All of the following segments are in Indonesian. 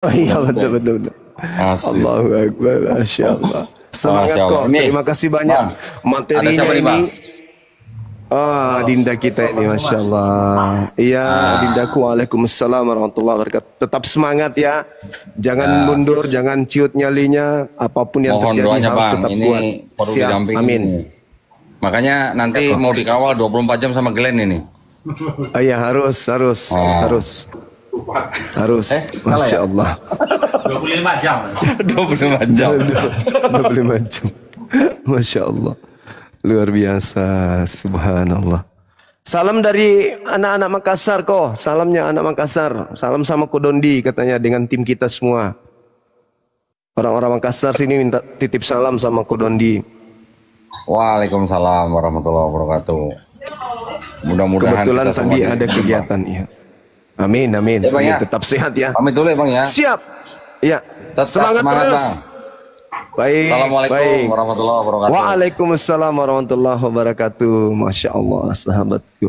Oh iya betul betul betul. Asik. Allahu Akbar, Masya Allah. Semangat Masya Allah. kok. Nih, Terima kasih banyak. Bang. Ada Materinya siapa nih, ini. Bang? Ah, Dinda kita ini, Masya Allah. Iya, Ah, Dindaku, Waalaikumsalam warahmatullahi wabarakatuh. Tetap semangat ya. Jangan ya. mundur, jangan ciut nyalinya. Apapun yang Mohon terjadi doanya, harus Bang. tetap Ini kuat. perlu Siap, didampingi amin. ini. Makanya Ya nanti kok. mau dikawal 24 jam sama Glenn ini. Ah, iya, harus, harus, Oh. harus, harus. Salah Masya ya? Allah. 25 jam. 25 jam. 25 jam. Masya Allah. Luar biasa. Subhanallah. Salam dari anak-anak Makassar kok. Salamnya anak Makassar. Salam sama Kodondi katanya dengan tim kita semua. Orang-orang Makassar sini minta titip salam sama Kodondi. Waalaikumsalam warahmatullahi wabarakatuh. Mudah-mudahan Kebetulan kita semua tadi ada kegiatan ya. Amin, amin. Ya, Bang, Amin. ya. Tetap sehat ya. Pamit dulu ya, Bang ya. Siap. Ya. Tetap Semangat semangat, terus. Bang. Baik, Assalamualaikum baik. warahmatullahi wabarakatuh. Waalaikumsalam warahmatullahi wabarakatuh. Masya Allah, sahabatku.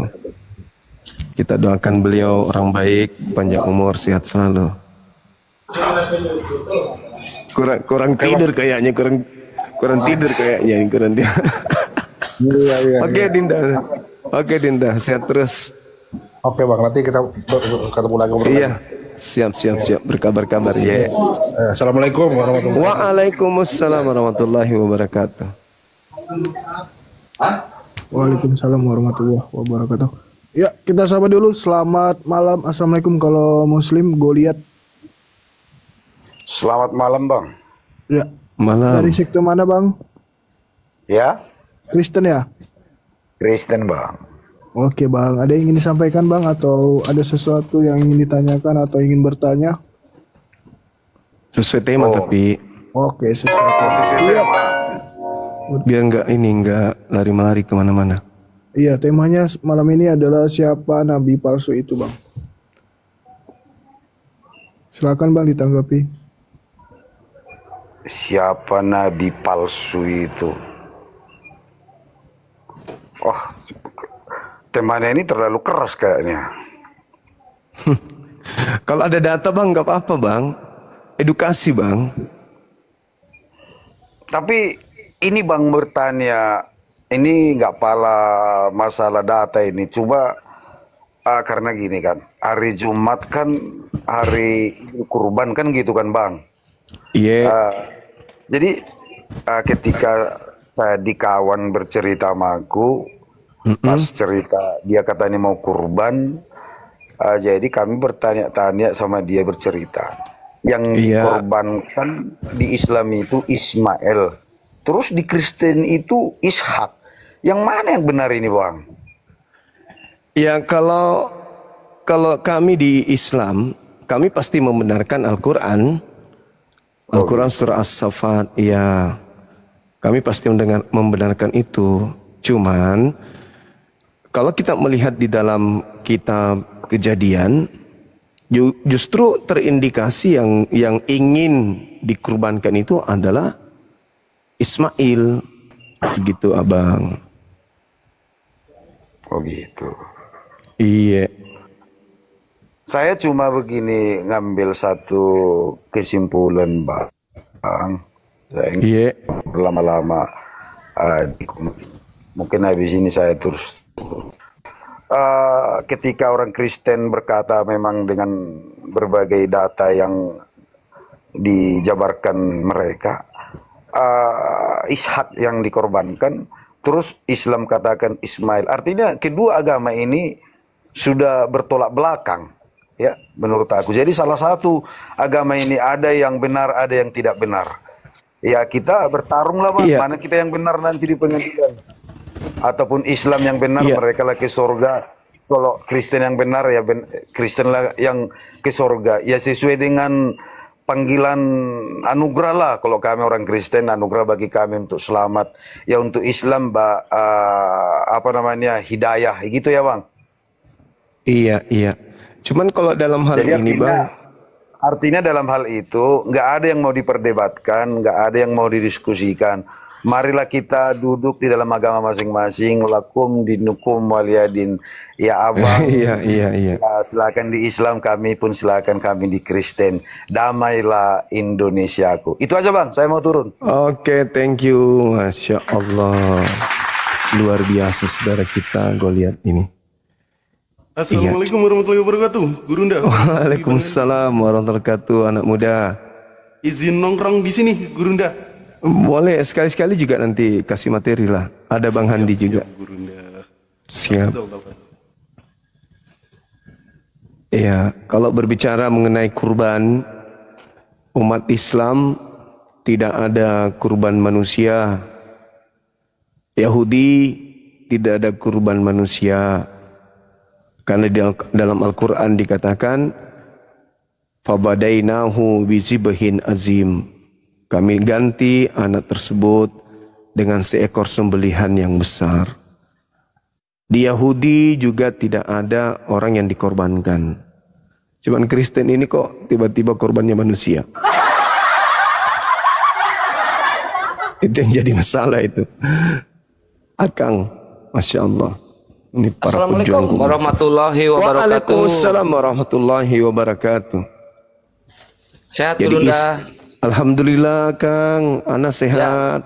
Kita doakan beliau orang baik, panjang umur, sehat selalu. Kurang tidur kayaknya, kurang tidur kayaknya, kurang tidur. Iya, iya, Oke iya. Dinda, oke Dinda, sehat terus. Oke bang, nanti kita ketemu lagi. Iya, siap siap siap, berkabar-kabar ya. Assalamualaikum warahmatullahi wabarakatuh. Waalaikumsalam warahmatullahi wabarakatuh. Waalaikumsalam warahmatullahi wabarakatuh. Ya, kita sapa dulu. Selamat malam. Assalamualaikum kalau muslim. Gue lihat. Selamat malam bang. Ya. Malam. Dari sekte mana bang? Ya, Kristen ya? Kristen bang. Oke bang. Ada yang ingin disampaikan bang? Atau ada sesuatu yang ingin ditanyakan atau ingin bertanya? Sesuai tema Oh. tapi Oke, sesuatu. Iya. biar nggak lari-lari kemana-mana. Iya, temanya malam ini adalah siapa nabi palsu itu bang. Silakan bang ditanggapi. Siapa nabi palsu itu? Oh, temanya ini terlalu keras kayaknya. Kalau ada data bang nggak apa-apa bang, edukasi bang. Tapi ini bang bertanya, ini nggak pala masalah data ini. Coba karena gini kan, hari Jumat kan hari kurban kan gitu kan bang. Iya. Jadi ketika tadi kawan bercerita sama aku, pas cerita dia katanya mau kurban, jadi kami bertanya-tanya sama dia bercerita. Yang Iya. dikorbankan di Islam itu Ismail, terus di Kristen itu Ishak. Yang mana yang benar ini bang? Ya kalau kami di Islam, kami pasti membenarkan Al-Quran. Al-Quran surah As-Saffat, ya kami pasti membenarkan itu. Cuman kalau kita melihat di dalam kitab Kejadian, justru terindikasi yang ingin dikurbankan itu adalah Ismail, gitu abang. Oh gitu. Iya. Saya cuma begini ngambil satu kesimpulan bang. Saya ingin Iya. berlama-lama mungkin habis ini saya terus ketika orang Kristen berkata memang dengan berbagai data yang dijabarkan mereka, Ishak yang dikorbankan, terus Islam katakan Ismail, artinya kedua agama ini sudah bertolak belakang ya menurut aku. Jadi salah satu agama ini ada yang benar, ada yang tidak benar. Ya kita bertarung lah bang, Iya. mana kita yang benar nanti di pengadilan. Ataupun Islam yang benar, Iya. mereka lah ke surga. Kalau Kristen yang benar ya Kristen lah yang ke surga. Ya sesuai dengan panggilan anugerah lah. Kalau kami orang Kristen, anugerah bagi kami untuk selamat. Ya untuk Islam apa namanya hidayah gitu ya bang. Iya, iya. Cuman kalau dalam hal Jadi ini bang, artinya dalam hal itu nggak ada yang mau diperdebatkan, nggak ada yang mau didiskusikan. marilah kita duduk di dalam agama masing-masing. Lakum dinukum waliyadin. Ya abang, Iya, iya, iya. silakan di Islam, kami pun silakan kami di Kristen. Damailah Indonesiaku. Itu aja bang, saya mau turun. Oke, thank you. Masya Allah. Luar biasa saudara kita Goliat ini. Assalamualaikum warahmatullahi wabarakatuh, Gurunda. Waalaikumsalam warahmatullahi wabarakatuh, anak muda. Izin nongkrong di sini, Gurunda. Boleh sekali-sekali juga nanti kasih materi lah. Ada Bang Handi juga. Gurunda. Siap. Iya, kalau berbicara mengenai kurban, umat Islam tidak ada kurban manusia. Yahudi tidak ada kurban manusia. Karena dalam Al-Quran dikatakan, Fabadainahu bizibahin azim. Kami ganti anak tersebut dengan seekor sembelihan yang besar. Di Yahudi juga tidak ada orang yang dikorbankan. Cuman Kristen ini kok tiba-tiba korbannya manusia. Itu yang jadi masalah itu. Akang, Masya Allah. Ini para Assalamualaikum pejuang. warahmatullahi wabarakatuh. Waalaikumsalam warahmatullahi wabarakatuh. Sehat Jadi Gurunda? Alhamdulillah Kang, Ana sehat.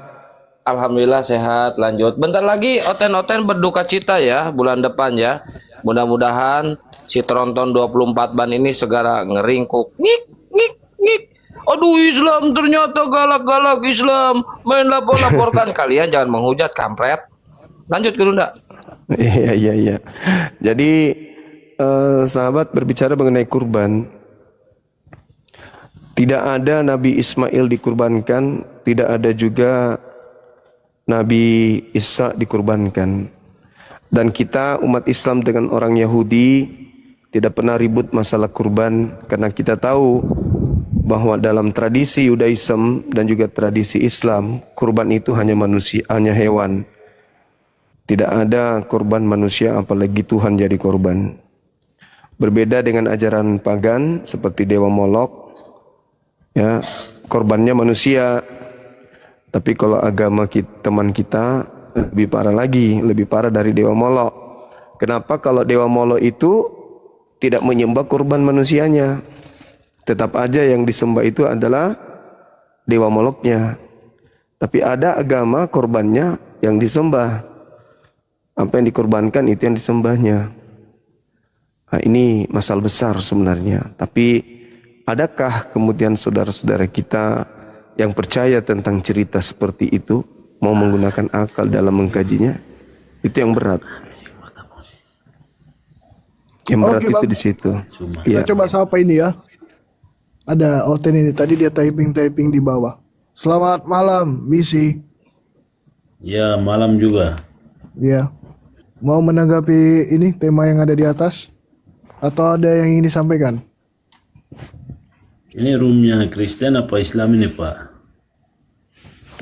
Alhamdulillah sehat. Lanjut. Bentar lagi Oten-Oten berduka cita ya bulan depan ya. Mudah-mudahan si Tronton 24 ban ini segera ngeringkuk. Ngik ngik ngik. Aduh Islam ternyata galak-galak Islam. Main lapor-laporkan. Kalian jangan menghujat kampret. Lanjut Gurunda. Iya, iya, iya. Jadi sahabat berbicara mengenai kurban. Tidak ada Nabi Ismail dikurbankan, tidak ada juga Nabi Isa dikurbankan. Dan kita umat Islam dengan orang Yahudi tidak pernah ribut masalah kurban, karena kita tahu bahwa dalam tradisi Yudaism dan juga tradisi Islam, kurban itu hanya manusia, hanya hewan. Tidak ada korban manusia, apalagi Tuhan jadi korban. Berbeda dengan ajaran pagan seperti Dewa Molok, ya, korbannya manusia. Tapi kalau agama teman kita lebih parah lagi, lebih parah dari Dewa Molok. Kenapa? Kalau Dewa Molok itu tidak menyembah korban manusianya, tetap aja yang disembah itu adalah Dewa Moloknya. Tapi ada agama korbannya yang disembah. Apa yang dikorbankan itu yang disembahnya. Nah, ini masalah besar sebenarnya. Tapi adakah kemudian saudara-saudara kita yang percaya tentang cerita seperti itu mau menggunakan akal dalam mengkajinya? Itu yang berat. Yang berat Oke, itu Bang. di situ. Kita Ya. coba sapa ini ya. Ada Oten ini tadi dia typing di bawah. Selamat malam, Misi. Ya, malam juga. Ya. Mau menanggapi ini tema yang ada di atas atau ada yang ingin disampaikan? Ini roomnya Kristen apa Islam ini, Pak?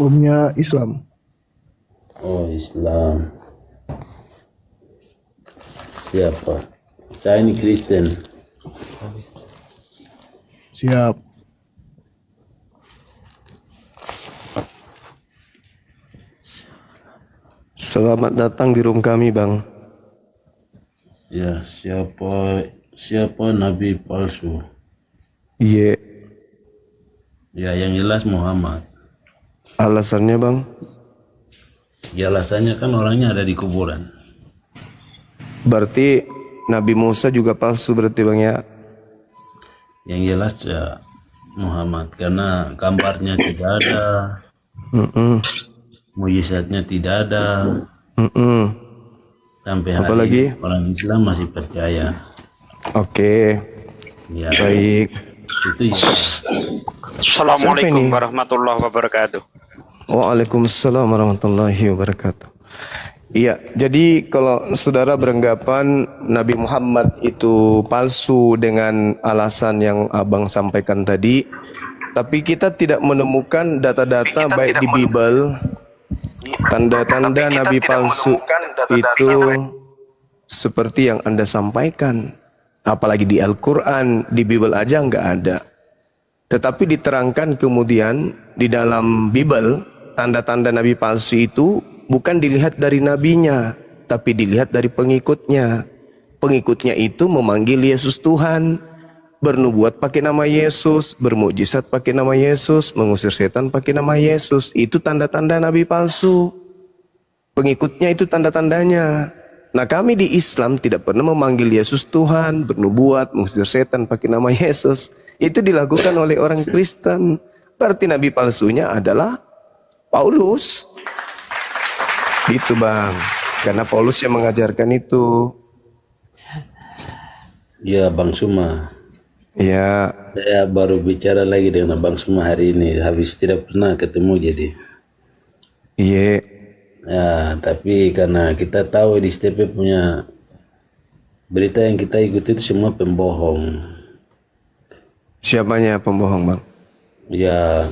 Umumnya Islam. Oh, Islam. Siapa? Saya ini Kristen. Siap. Selamat datang di room kami, Bang. Ya, siapa nabi palsu? Iya. Ya, yang jelas Muhammad. Alasannya, Bang? Ya, alasannya kan orangnya ada di kuburan. Berarti Nabi Musa juga palsu berarti, Bang, ya? Yang jelas ya Muhammad, karena gambarnya tidak ada, mujizatnya tidak ada. Sampai hari Apalagi? ini orang Islam masih percaya. Oke. Ya, Baik. itu ya. Assalamualaikum warahmatullahi wabarakatuh. Waalaikumsalam warahmatullahi wabarakatuh. Iya, jadi kalau saudara beranggapan Nabi Muhammad itu palsu dengan alasan yang abang sampaikan tadi, tapi kita tidak menemukan data-data baik di Bible, tanda-tanda Nabi palsu itu seperti yang Anda sampaikan. Apalagi di Al-Quran, di Bible aja nggak ada. Tetapi diterangkan kemudian di dalam Bible, tanda-tanda nabi palsu itu bukan dilihat dari nabinya, tapi dilihat dari pengikutnya. Pengikutnya itu memanggil Yesus Tuhan, bernubuat pakai nama Yesus, bermukjizat pakai nama Yesus, mengusir setan pakai nama Yesus. Itu tanda-tanda nabi palsu. Pengikutnya itu tanda-tandanya. Nah, kami di Islam tidak pernah memanggil Yesus Tuhan, bernubuat, mengusir setan pakai nama Yesus. Itu dilakukan oleh orang Kristen. Berarti nabi palsunya adalah Paulus. Gitu Bang. Karena Paulus yang mengajarkan itu. Ya Bang Suma. Ya. Saya baru bicara lagi dengan Bang Suma hari ini. Habis tidak pernah ketemu jadi. Iya. Ya, tapi karena kita tahu di STP punya berita yang kita ikuti itu semua pembohong. Siapanya pembohong Bang? Ya,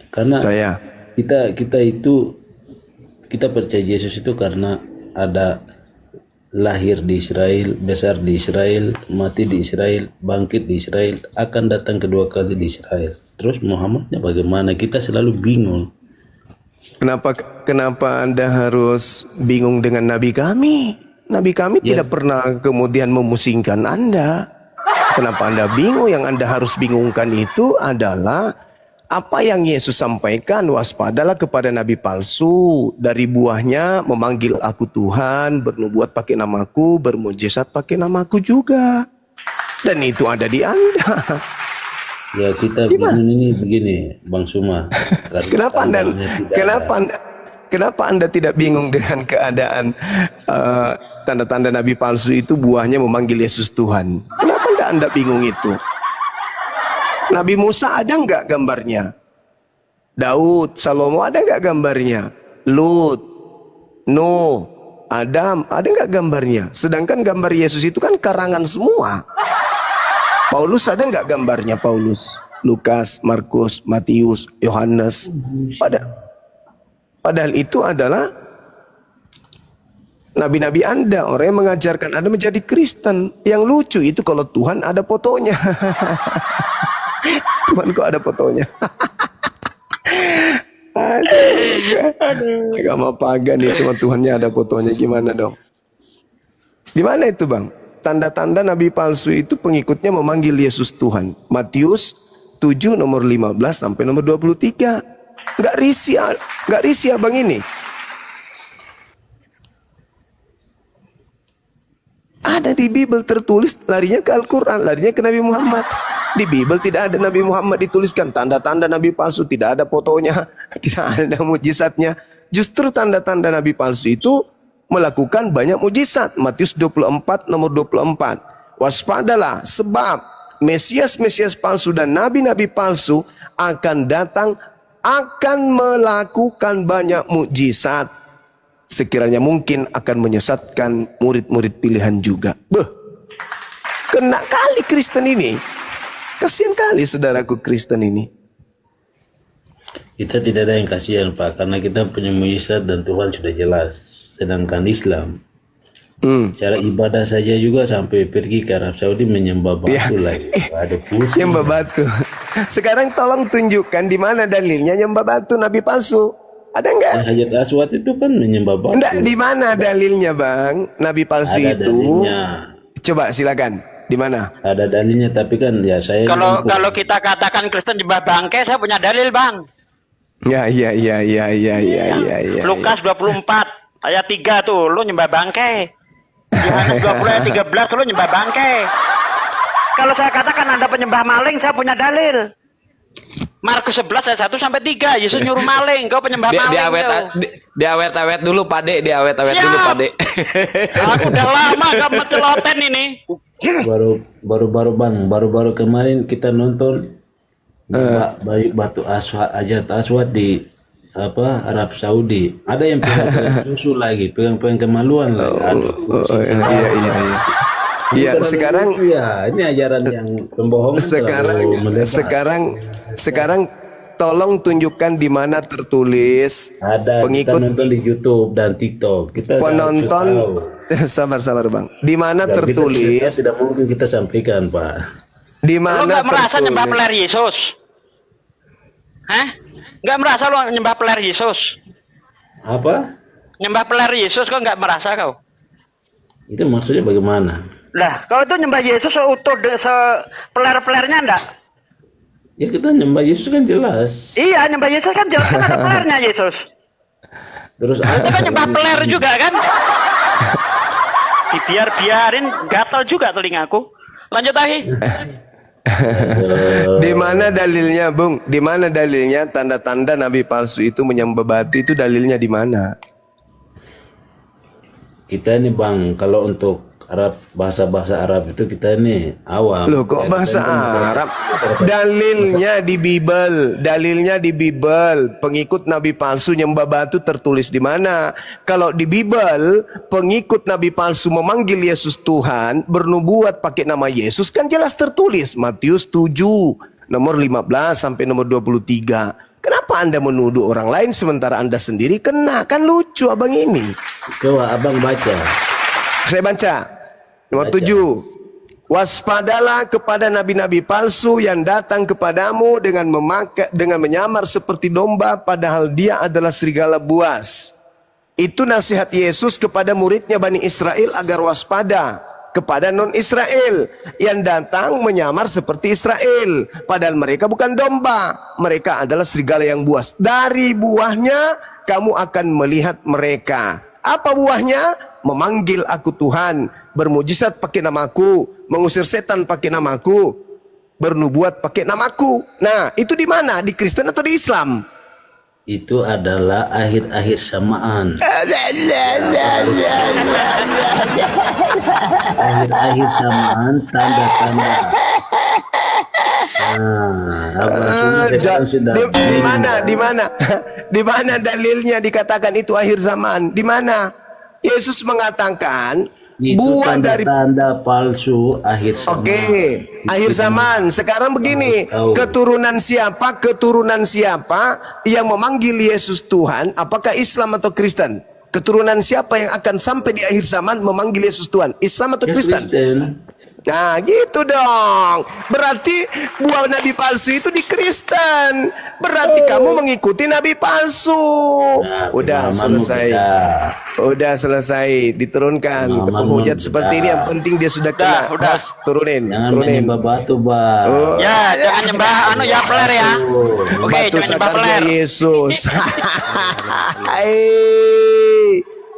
karena saya. Kita itu kita percaya Yesus itu karena ada lahir di Israel, besar di Israel, mati di Israel, bangkit di Israel, akan datang kedua kali di Israel. Terus Muhammadnya bagaimana? Kita selalu bingung. Kenapa Anda harus bingung dengan Nabi kami? Nabi kami tidak pernah kemudian memusingkan Anda. Kenapa Anda bingung? Yang Anda harus bingungkan itu adalah apa yang Yesus sampaikan. Waspadalah kepada nabi palsu. Dari buahnya memanggil aku Tuhan, bernubuat pakai namaku, bermujizat pakai namaku juga. Dan itu ada di Anda. Ya kita bingung ini begini Bang Suma. Kenapa anda tidak bingung dengan keadaan tanda-tanda nabi palsu itu buahnya memanggil Yesus Tuhan? Kenapa anda bingung itu? Nabi Musa ada nggak gambarnya? Daud, Salomo ada nggak gambarnya? Lut, Nuh, Adam ada nggak gambarnya? Sedangkan gambar Yesus itu kan karangan semua. Paulus ada nggak gambarnya? Paulus, Lukas, Markus, Matius, Yohanes. Padahal itu adalah nabi-nabi Anda, orang yang mengajarkan Anda menjadi Kristen. Yang lucu itu kalau Tuhan ada fotonya. Tuhan kok ada fotonya? Aduh, agama pagan itu Tuhannya ada fotonya, gimana dong? Gimana itu Bang? Tanda-tanda nabi palsu itu pengikutnya memanggil Yesus Tuhan. Matius 7 nomor 15 sampai nomor 23. Nggak risih abang ini. Ada di Bible tertulis, larinya ke Al-Quran, larinya ke Nabi Muhammad. Di Bible tidak ada Nabi Muhammad dituliskan tanda-tanda nabi palsu, tidak ada fotonya, tidak ada mujizatnya. Justru tanda-tanda nabi palsu itu melakukan banyak mujizat. Matius 24 nomor 24. Waspadalah sebab Mesias-Mesias palsu dan nabi-nabi palsu akan datang, akan melakukan banyak mujizat. Sekiranya mungkin akan menyesatkan murid-murid pilihan juga. Kena kali Kristen ini. Kasihan kali saudaraku Kristen ini. Kita tidak ada yang kasihan Pak, karena kita punya mujizat dan Tuhan sudah jelas. Sedangkan Islam cara ibadah saja juga sampai pergi ke Arab Saudi menyembah batu lagi. Ada pusing. Nyembah batu. Sekarang tolong tunjukkan di mana dalilnya nyembah batu nabi palsu. Ada enggak? Hajat Aswad itu kan menyembah batu. Enggak, di mana dalilnya Bang? Nabi palsu ada itu. Dalilnya. Coba silakan. Di mana? Ada dalilnya, tapi kan ya saya kalau kita katakan Kristen nyembah bangkai, saya punya dalil Bang. Ya. Lukas 24 ayat 3 tuh, lu nyembah bangkai. Yohanes 20 ayat 13 lu nyembah bangkai. Kalau saya katakan Anda penyembah maling, saya punya dalil. Markus 11 ayat 1 sampai 3, Yesus nyuruh maling, kau penyembah maling. Diawet-awet dulu Pak De, diawet-awet dulu Pak De. Aku udah lama gak menceloten ini. Baru kemarin kita nonton batu Aswad di Arab Saudi. Ada yang pegang susu lagi, pegang kemaluan lagi. Iya, sekarang ya ini ajaran yang pembohongan. Sekarang tolong tunjukkan di mana tertulis ada pengikut kita nonton di YouTube dan TikTok. Kita penonton sabar Bang. Di mana tertulis? Tidak mungkin kita sampaikan Pak. Di mana lo nggak merasa nyembah peler Yesus? Hah? Nggak merasa lo nyembah peler Yesus? Apa? Nyembah peler Yesus kok nggak merasa kau? Itu maksudnya bagaimana? Lah, kau itu nyembah Yesus seutuh peler-pelernya enggak? Ya kita nyembah Yesus kan jelas. Iya, nyembah Yesus kan jelas kan ada pelernya Yesus. Terus Itu kan nyembah peler juga kan? Dibiarin gatal juga telingaku. Lanjut lagi. Di mana dalilnya, Bung? Di mana dalilnya tanda-tanda nabi palsu itu menyembah batu itu dalilnya di mana? Kita ini Bang, kalau untuk Arab, bahasa Arab itu kita ini awam. Loh kok bahasa Arab? Dalilnya di Bible, dalilnya di Bible. Pengikut nabi palsu nyembah batu tertulis di mana? Kalau di Bible, pengikut nabi palsu memanggil Yesus Tuhan, bernubuat pakai nama Yesus kan jelas tertulis Matius 7 nomor 15 sampai nomor 23. Kenapa Anda menuduh orang lain sementara Anda sendiri kena? Kan lucu abang ini. Coba abang baca. Saya baca. Nomor 7. Waspadalah kepada nabi-nabi palsu yang datang kepadamu dengan menyamar seperti domba padahal dia adalah serigala buas. Itu nasihat Yesus kepada muridnya Bani Israel agar waspada kepada non-Israel yang datang menyamar seperti Israel padahal mereka bukan domba, mereka adalah serigala yang buas. Dari buahnya kamu akan melihat mereka. Apa buahnya? Memanggil aku Tuhan, bermujizat pakai namaku, mengusir setan pakai namaku, bernubuat pakai namaku. Nah, itu di mana? Di Kristen atau di Islam? Itu adalah akhir-akhir samaan. Akhir-akhir samaan, tanda-tanda. Di mana dalilnya dikatakan itu akhir zaman? Di mana? Yesus mengatakan itu buah dari tanda palsu akhir zaman. Oke, akhir zaman. Sekarang begini, keturunan siapa yang memanggil Yesus Tuhan? Apakah Islam atau Kristen? Keturunan siapa yang akan sampai di akhir zaman memanggil Yesus Tuhan? Islam atau Kristen? Nah gitu dong. Berarti buah nabi palsu itu di Kristen. Berarti kamu mengikuti nabi palsu. Udah selesai. Udah selesai. Diturunkan ke penghujat seperti ini. Yang penting dia sudah kena. Udah. Turunin. Jangan Turunin. menyembah batu, Bang. Ya, jangan nyembah ya peler ya. Oke, Batu jangan nyembah sadarnya peler. Yesus.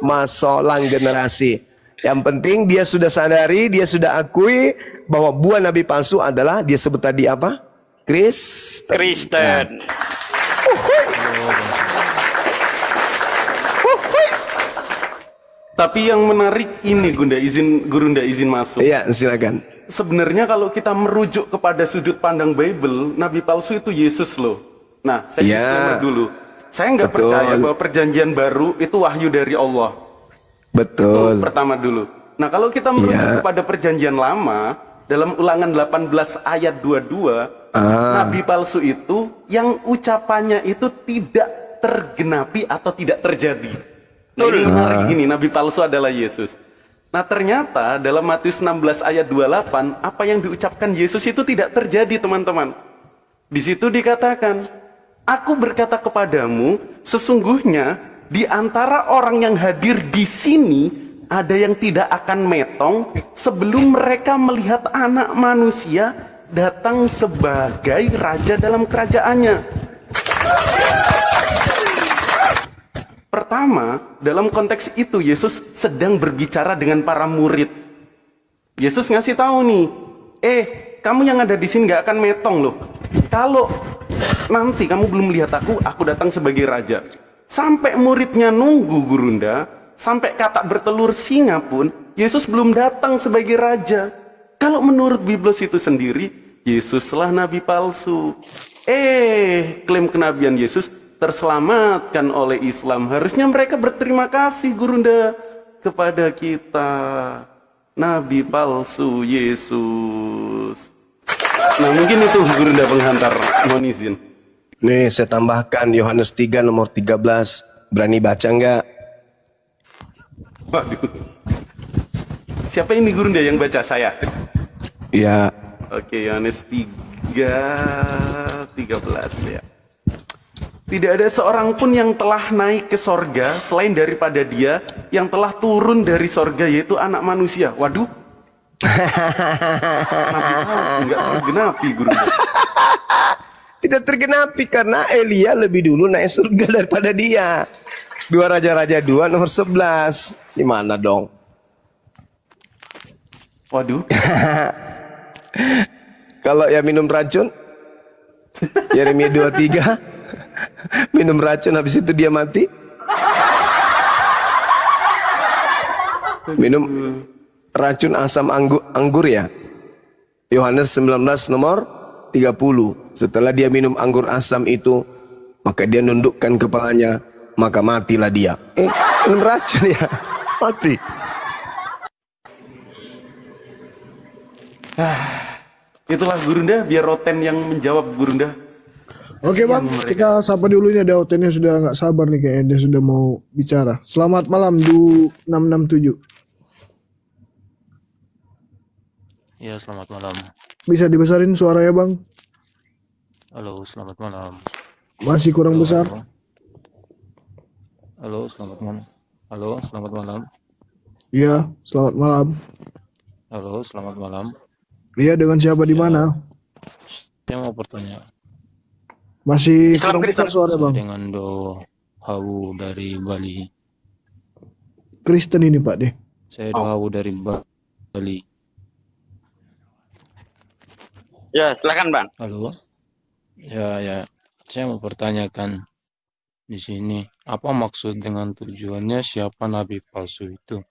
Masolang generasi. Yang penting dia sudah sadari, dia sudah akui bahwa buah nabi palsu adalah dia sebut tadi apa? Kristen. Tapi yang menarik ini Gurunda izin masuk. Iya, silakan. Sebenarnya kalau kita merujuk kepada sudut pandang Bible, nabi palsu itu Yesus loh. Nah, saya disclaimer dulu. Saya nggak percaya bahwa perjanjian baru itu wahyu dari Allah. Betul. Itu pertama dulu. Nah, kalau kita merujuk kepada perjanjian lama, dalam Ulangan 18 ayat 22, nabi palsu itu yang ucapannya itu tidak tergenapi atau tidak terjadi. Nah, ini menarik gini, nabi palsu adalah Yesus. Nah, ternyata dalam Matius 16 ayat 28, apa yang diucapkan Yesus itu tidak terjadi, teman-teman. Di situ dikatakan, aku berkata kepadamu, sesungguhnya di antara orang yang hadir di sini ada yang tidak akan metong sebelum mereka melihat anak manusia datang sebagai raja dalam kerajaannya. Pertama, dalam konteks itu Yesus sedang berbicara dengan para murid. Yesus ngasih tahu nih, kamu yang ada di sini gak akan metong loh. Kalau nanti kamu belum lihat aku datang sebagai raja. Sampai muridnya nunggu Gurunda, sampai katak bertelur singa pun, Yesus belum datang sebagai raja. Kalau menurut Biblos itu sendiri, Yesuslah nabi palsu. Klaim kenabian Yesus terselamatkan oleh Islam. Harusnya mereka berterima kasih Gurunda kepada kita. Nabi palsu Yesus. Nah mungkin itu Gurunda penghantar, mohon izin. Nih saya tambahkan Yohanes 3 nomor 13. Berani baca enggak? Waduh. Siapa ini Gurunda yang baca saya? Iya. Oke, Yohanes 3 13 ya. Tidak ada seorang pun yang telah naik ke sorga selain daripada dia yang telah turun dari sorga, yaitu anak manusia. Waduh. Nabi palsu, nggak tergenapi guru. Tidak tergenapi karena Elia lebih dulu naik surga daripada dia. 2 Raja-Raja 2 nomor 11. Gimana dong? Waduh. Kalau ya minum racun, Yeremia 23, minum racun habis itu dia mati. Minum racun asam anggur ya. Yohanes 19 nomor 30. Setelah dia minum anggur asam itu, maka dia nundukkan kepalanya, maka matilah dia. Minum racun ya, mati. Itulah Gurunda, biar Roten yang menjawab Gurunda. Oke bang, kita sapa dulu nih, ada Otennya sudah nggak sabar nih kayaknya, dia sudah mau bicara. Selamat malam Du 667. Ya, selamat malam. Bisa dibesarin suaranya bang? Halo, selamat malam. Masih kurang besar. Halo, selamat malam. Halo, selamat malam. Iya, selamat malam. Halo, selamat malam. Iya, dengan siapa di mana? Saya mau bertanya. Masih kurang besar suara bang. Dengan Do Hawu dari Bali. Kristen ini Pak deh. Saya Do Hawu dari Bali. Ya, silakan Bang. Halo. Ya. Saya mau pertanyakan di sini, apa maksud dengan tujuannya siapa nabi palsu itu?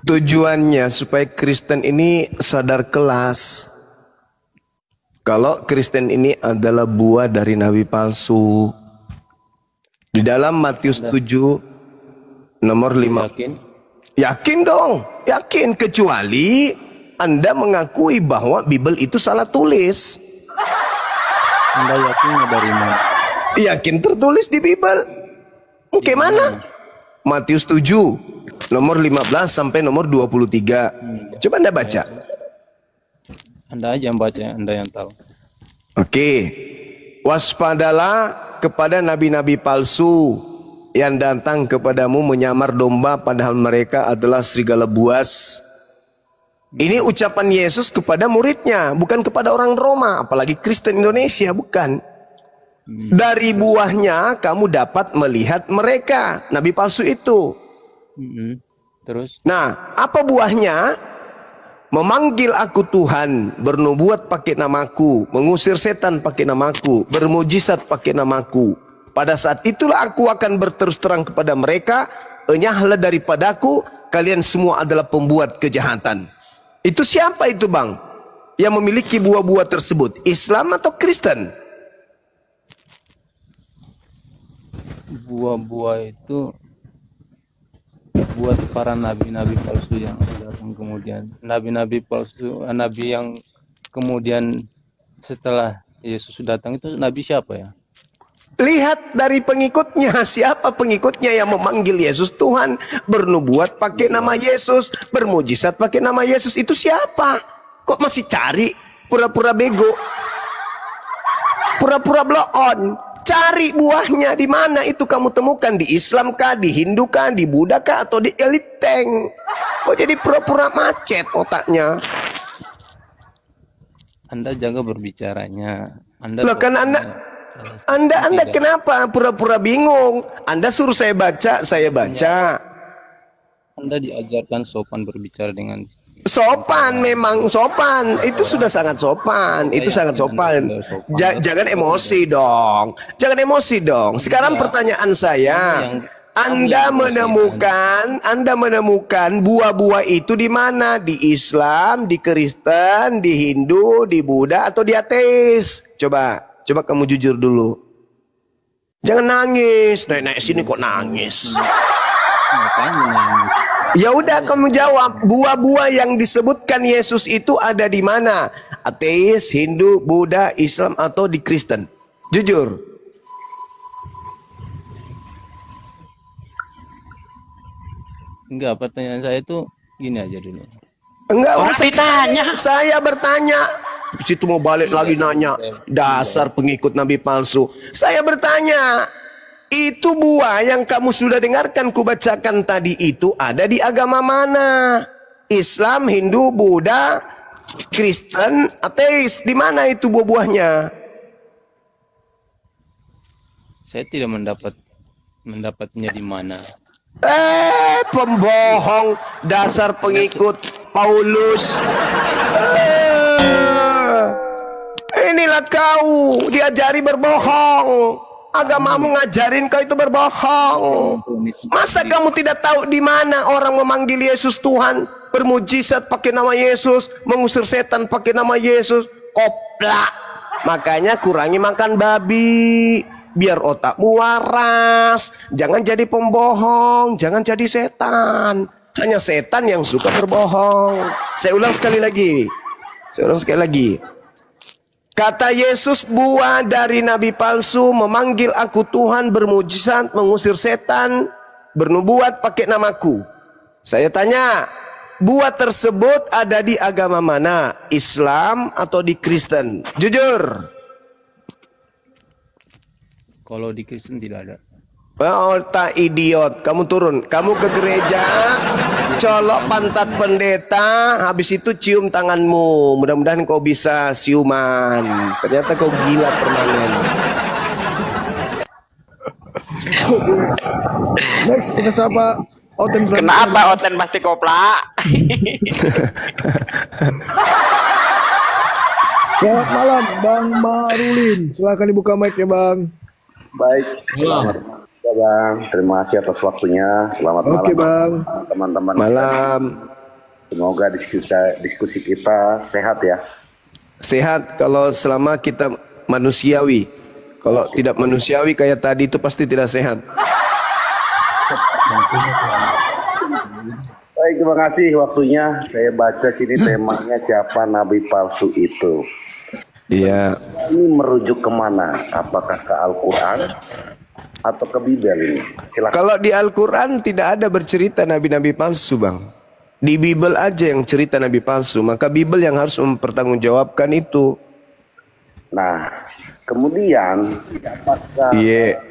Tujuannya supaya Kristen ini sadar kelas. Kalau Kristen ini adalah buah dari nabi palsu. Di dalam Matius 7 nomor 5. Yakin dong, yakin, kecuali Anda mengakui bahwa Bible itu salah tulis. Anda yakinnya dari mana? Yakin tertulis di Bible. Oke, mana? Matius 7 nomor 15 sampai nomor 23. Coba Anda baca. Anda aja yang baca, Anda yang tahu. Oke. Waspadalah kepada nabi-nabi palsu yang datang kepadamu menyamar domba padahal mereka adalah serigala buas. Ini ucapan Yesus kepada muridnya, bukan kepada orang Roma, apalagi Kristen Indonesia, bukan. Dari buahnya kamu dapat melihat mereka, nabi palsu itu. Terus? Nah, apa buahnya? Memanggil aku Tuhan, bernubuat pakai namaku, mengusir setan pakai namaku, bermujizat pakai namaku. Pada saat itulah aku akan berterus terang kepada mereka, enyahlah daripadaku, kalian semua adalah pembuat kejahatan. Itu siapa itu bang? Yang memiliki buah-buah tersebut, Islam atau Kristen? Buah-buah itu buat para nabi-nabi palsu yang datang kemudian. Nabi-nabi palsu, nabi yang kemudian setelah Yesus datang itu nabi siapa ya? Lihat dari pengikutnya, siapa pengikutnya yang memanggil Yesus Tuhan, bernubuat pakai nama Yesus, bermujizat pakai nama Yesus, itu siapa? Kok masih cari? Pura-pura bego, pura-pura blow on. Cari buahnya di mana itu kamu temukan, di Islam kah, di Hindu kah, di Buddha kah, atau di Eliteng? Kok jadi pura-pura macet otaknya? Anda jaga berbicaranya. Loh kan Anda kenapa pura-pura bingung? Anda suruh saya baca, saya baca. Anda diajarkan sopan berbicara dengan sopan, memang sopan. Itu sudah sangat sopan. Itu sangat sopan. Jangan emosi dong. Jangan emosi dong. Sekarang pertanyaan saya, Anda menemukan buah-buah itu di mana? Di Islam, di Kristen, di Hindu, di Buddha, atau di ateis? Coba kamu jujur dulu. Jangan nangis. Naik sini kok nangis. Ya udah kamu jawab, buah-buah yang disebutkan Yesus itu ada di mana? Ateis, Hindu, Buddha, Islam, atau di Kristen? Jujur. Enggak, pertanyaan saya itu gini aja dulu. Enggak, saya bertanya. situ mau balik lagi nanya. Dasar pengikut Nabi palsu. Saya bertanya, itu buah yang kamu sudah dengarkan kubacakan tadi itu ada di agama mana? Islam, Hindu, Buddha, Kristen, ateis. Di mana itu buah-buahnya? Saya tidak mendapatnya di mana. Pembohong, dasar pengikut Paulus. Inilah kau diajari berbohong. Agamamu ngajarin kau itu berbohong. Masa kamu tidak tahu di mana orang memanggil Yesus Tuhan, bermujizat pakai nama Yesus, mengusir setan pakai nama Yesus? Koplak. Makanya kurangi makan babi, biar otakmu waras. Jangan jadi pembohong, jangan jadi setan. Hanya setan yang suka berbohong. Saya ulang sekali lagi. Kata Yesus, buah dari nabi palsu memanggil aku Tuhan, bermujizat, mengusir setan, bernubuat pakai namaku. Saya tanya, buah tersebut ada di agama mana? Islam atau di Kristen? Jujur. Kalau di Kristen tidak ada. Otak idiot, kamu turun, kamu ke gereja, colok pantat pendeta, habis itu cium tanganmu. Mudah-mudahan kau bisa siuman. Ternyata kau gila permanen. Next kita sapa Oten. Kenapa Oten pasti koplak? Selamat malam Bang Marulin. Silakan dibuka mic ya Bang. Baik. Ya Bang, terima kasih atas waktunya. Selamat malam. Oke Bang. Teman-teman. Malam. Semoga diskusi kita sehat ya. Sehat kalau selama kita manusiawi. Kalau tidak manusiawi kayak tadi itu pasti tidak sehat. Baik, terima kasih waktunya. Saya baca sini temanya siapa nabi palsu itu. Iya. Ini merujuk kemana? Apakah ke Al-Quran atau ke Bibel ini? Silakan. Kalau di Al-Quran tidak ada bercerita nabi-nabi palsu, Bang. Di Bibel aja yang cerita nabi palsu. Maka Bibel yang harus mempertanggungjawabkan itu. Nah, kemudian apakah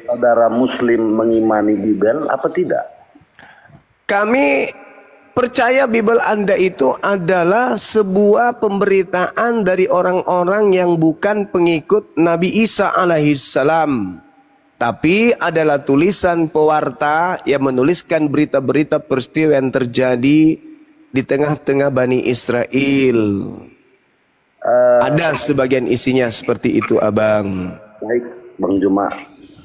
saudara Muslim mengimani Bibel apa tidak? Kami percaya Bibel Anda itu adalah sebuah pemberitaan dari orang-orang yang bukan pengikut Nabi Isa alaihissalam. Tapi adalah tulisan pewarta yang menuliskan berita-berita peristiwa yang terjadi di tengah-tengah Bani Israel. Ada sebagian isinya seperti itu, Abang. Baik, Bang Juma.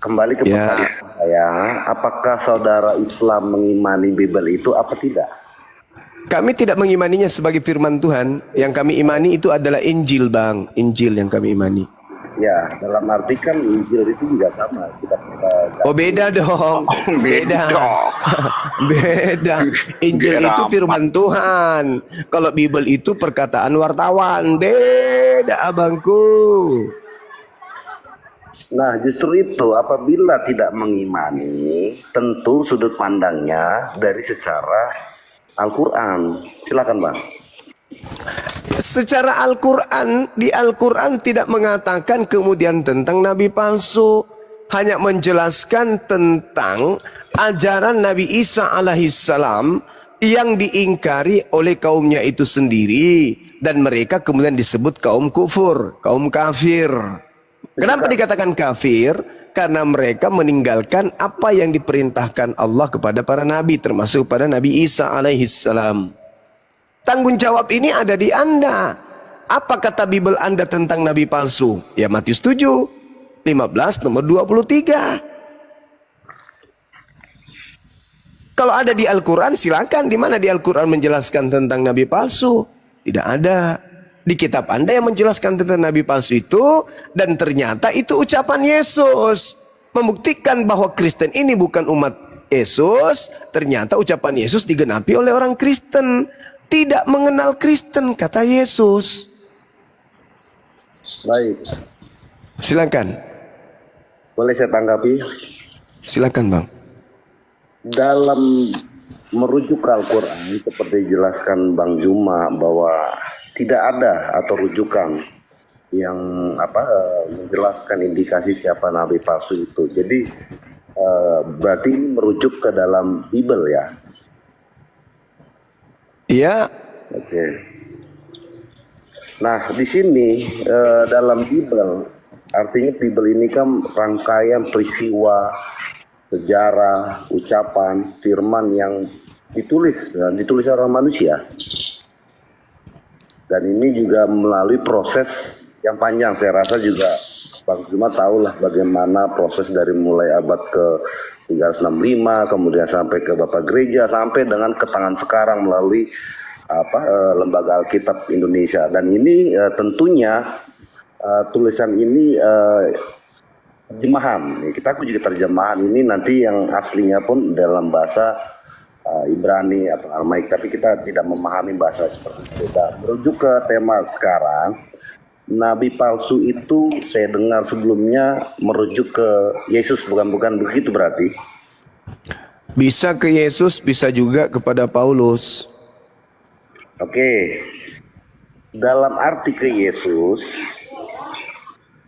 Kembali ke pertanyaan saya, apakah saudara Islam mengimani Bibel itu apa tidak? Kami tidak mengimaninya sebagai firman Tuhan. Yang kami imani itu adalah Injil, Bang. Injil yang kami imani. Ya, dalam arti kan Injil itu juga sama. Oh, beda dong. Beda. Beda. Injil itu firman Tuhan. Kalau Bibel itu perkataan wartawan. Beda, abangku. Nah, justru itu apabila tidak mengimani, tentu sudut pandangnya dari secara Al-Quran. Silakan, Bang. Secara Al-Quran, di Al-Quran tidak mengatakan kemudian tentang nabi palsu, hanya menjelaskan tentang ajaran Nabi Isa alaihissalam yang diingkari oleh kaumnya itu sendiri, dan mereka kemudian disebut kaum kufur, kaum kafir. Kenapa dikatakan kafir? Karena mereka meninggalkan apa yang diperintahkan Allah kepada para nabi, termasuk pada Nabi Isa alaihissalam. Tanggung jawab ini ada di Anda. Apa kata Bibel Anda tentang nabi palsu? Ya Matius 7, 15 nomor 23. Kalau ada di Al-Quran silakan. Di mana di Al-Quran menjelaskan tentang nabi palsu? Tidak ada. Di kitab Anda yang menjelaskan tentang nabi palsu itu, dan ternyata itu ucapan Yesus, membuktikan bahwa Kristen ini bukan umat Yesus. Ternyata ucapan Yesus digenapi oleh orang Kristen. Tidak mengenal Kristen, kata Yesus. Baik. Silakan. Boleh saya tanggapi? Silakan, Bang. Dalam merujuk ke Al-Quran, seperti dijelaskan Bang Juma bahwa tidak ada atau rujukan yang menjelaskan indikasi siapa nabi palsu itu. Jadi berarti ini merujuk ke dalam Bible ya? Iya. Oke. Nah di sini dalam Bible, artinya Bible ini kan rangkaian peristiwa, sejarah, ucapan, firman yang ditulis oleh manusia. Dan ini juga melalui proses yang panjang. Saya rasa juga Bang Zuma tahulah bagaimana proses dari mulai abad ke 365, kemudian sampai ke Bapak Gereja, sampai dengan ke tangan sekarang melalui Lembaga Alkitab Indonesia. Dan ini tentunya tulisan ini terjemahan. Aku juga terjemahan ini nanti yang aslinya pun dalam bahasa Ibrani atau Aramaik, tapi kita tidak memahami bahasa seperti itu. Merujuk ke tema sekarang, nabi palsu itu saya dengar sebelumnya merujuk ke Yesus, bukan begitu berarti? Bisa ke Yesus, bisa juga kepada Paulus. Oke. Dalam arti ke Yesus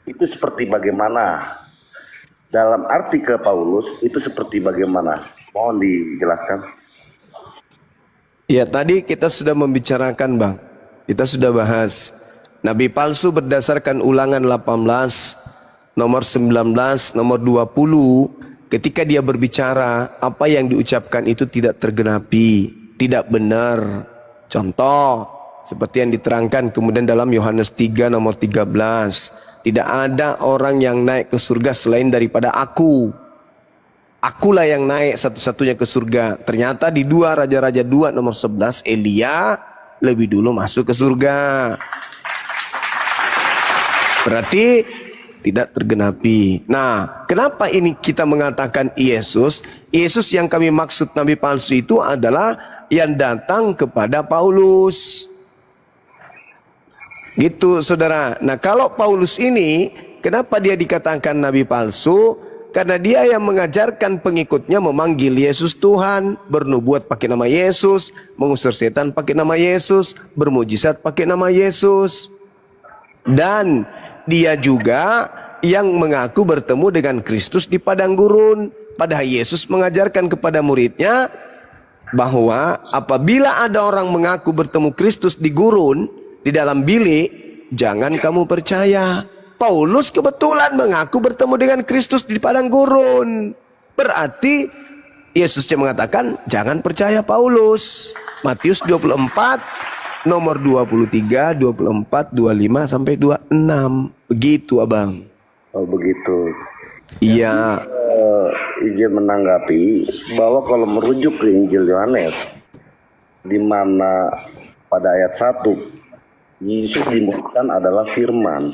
itu seperti bagaimana? Dalam arti ke Paulus itu seperti bagaimana? Mohon dijelaskan. Ya, tadi kita sudah membicarakan, Bang. Kita sudah bahas nabi palsu berdasarkan Ulangan 18 nomor 19 nomor 20, ketika dia berbicara apa yang diucapkan itu tidak tergenapi, tidak benar. Contoh seperti yang diterangkan kemudian dalam Yohanes 3 nomor 13, tidak ada orang yang naik ke surga selain daripada aku. Akulah yang naik satu-satunya ke surga. Ternyata di 2 Raja-Raja 2 nomor 11, Elia lebih dulu masuk ke surga. Berarti tidak tergenapi. Nah, kenapa ini kita mengatakan Yesus? Yesus yang kami maksud nabi palsu itu adalah yang datang kepada Paulus. Gitu saudara. Nah, kalau Paulus ini, kenapa dia dikatakan nabi palsu? Karena dia yang mengajarkan pengikutnya memanggil Yesus Tuhan, bernubuat pakai nama Yesus, mengusir setan pakai nama Yesus, bermujizat pakai nama Yesus. Dan dia juga yang mengaku bertemu dengan Kristus di padang gurun. Padahal Yesus mengajarkan kepada muridnya bahwa apabila ada orang mengaku bertemu Kristus di gurun, di dalam bilik, jangan kamu percaya. Paulus kebetulan mengaku bertemu dengan Kristus di padang gurun. Berarti Yesusnya mengatakan jangan percaya Paulus. Matius 24 nomor 23, 24, 25 sampai 26. Begitu, Abang. Oh, begitu. Iya. Izin menanggapi bahwa kalau merujuk ke Injil Yohanes, di mana pada ayat 1 Yesus dimuliakan adalah firman.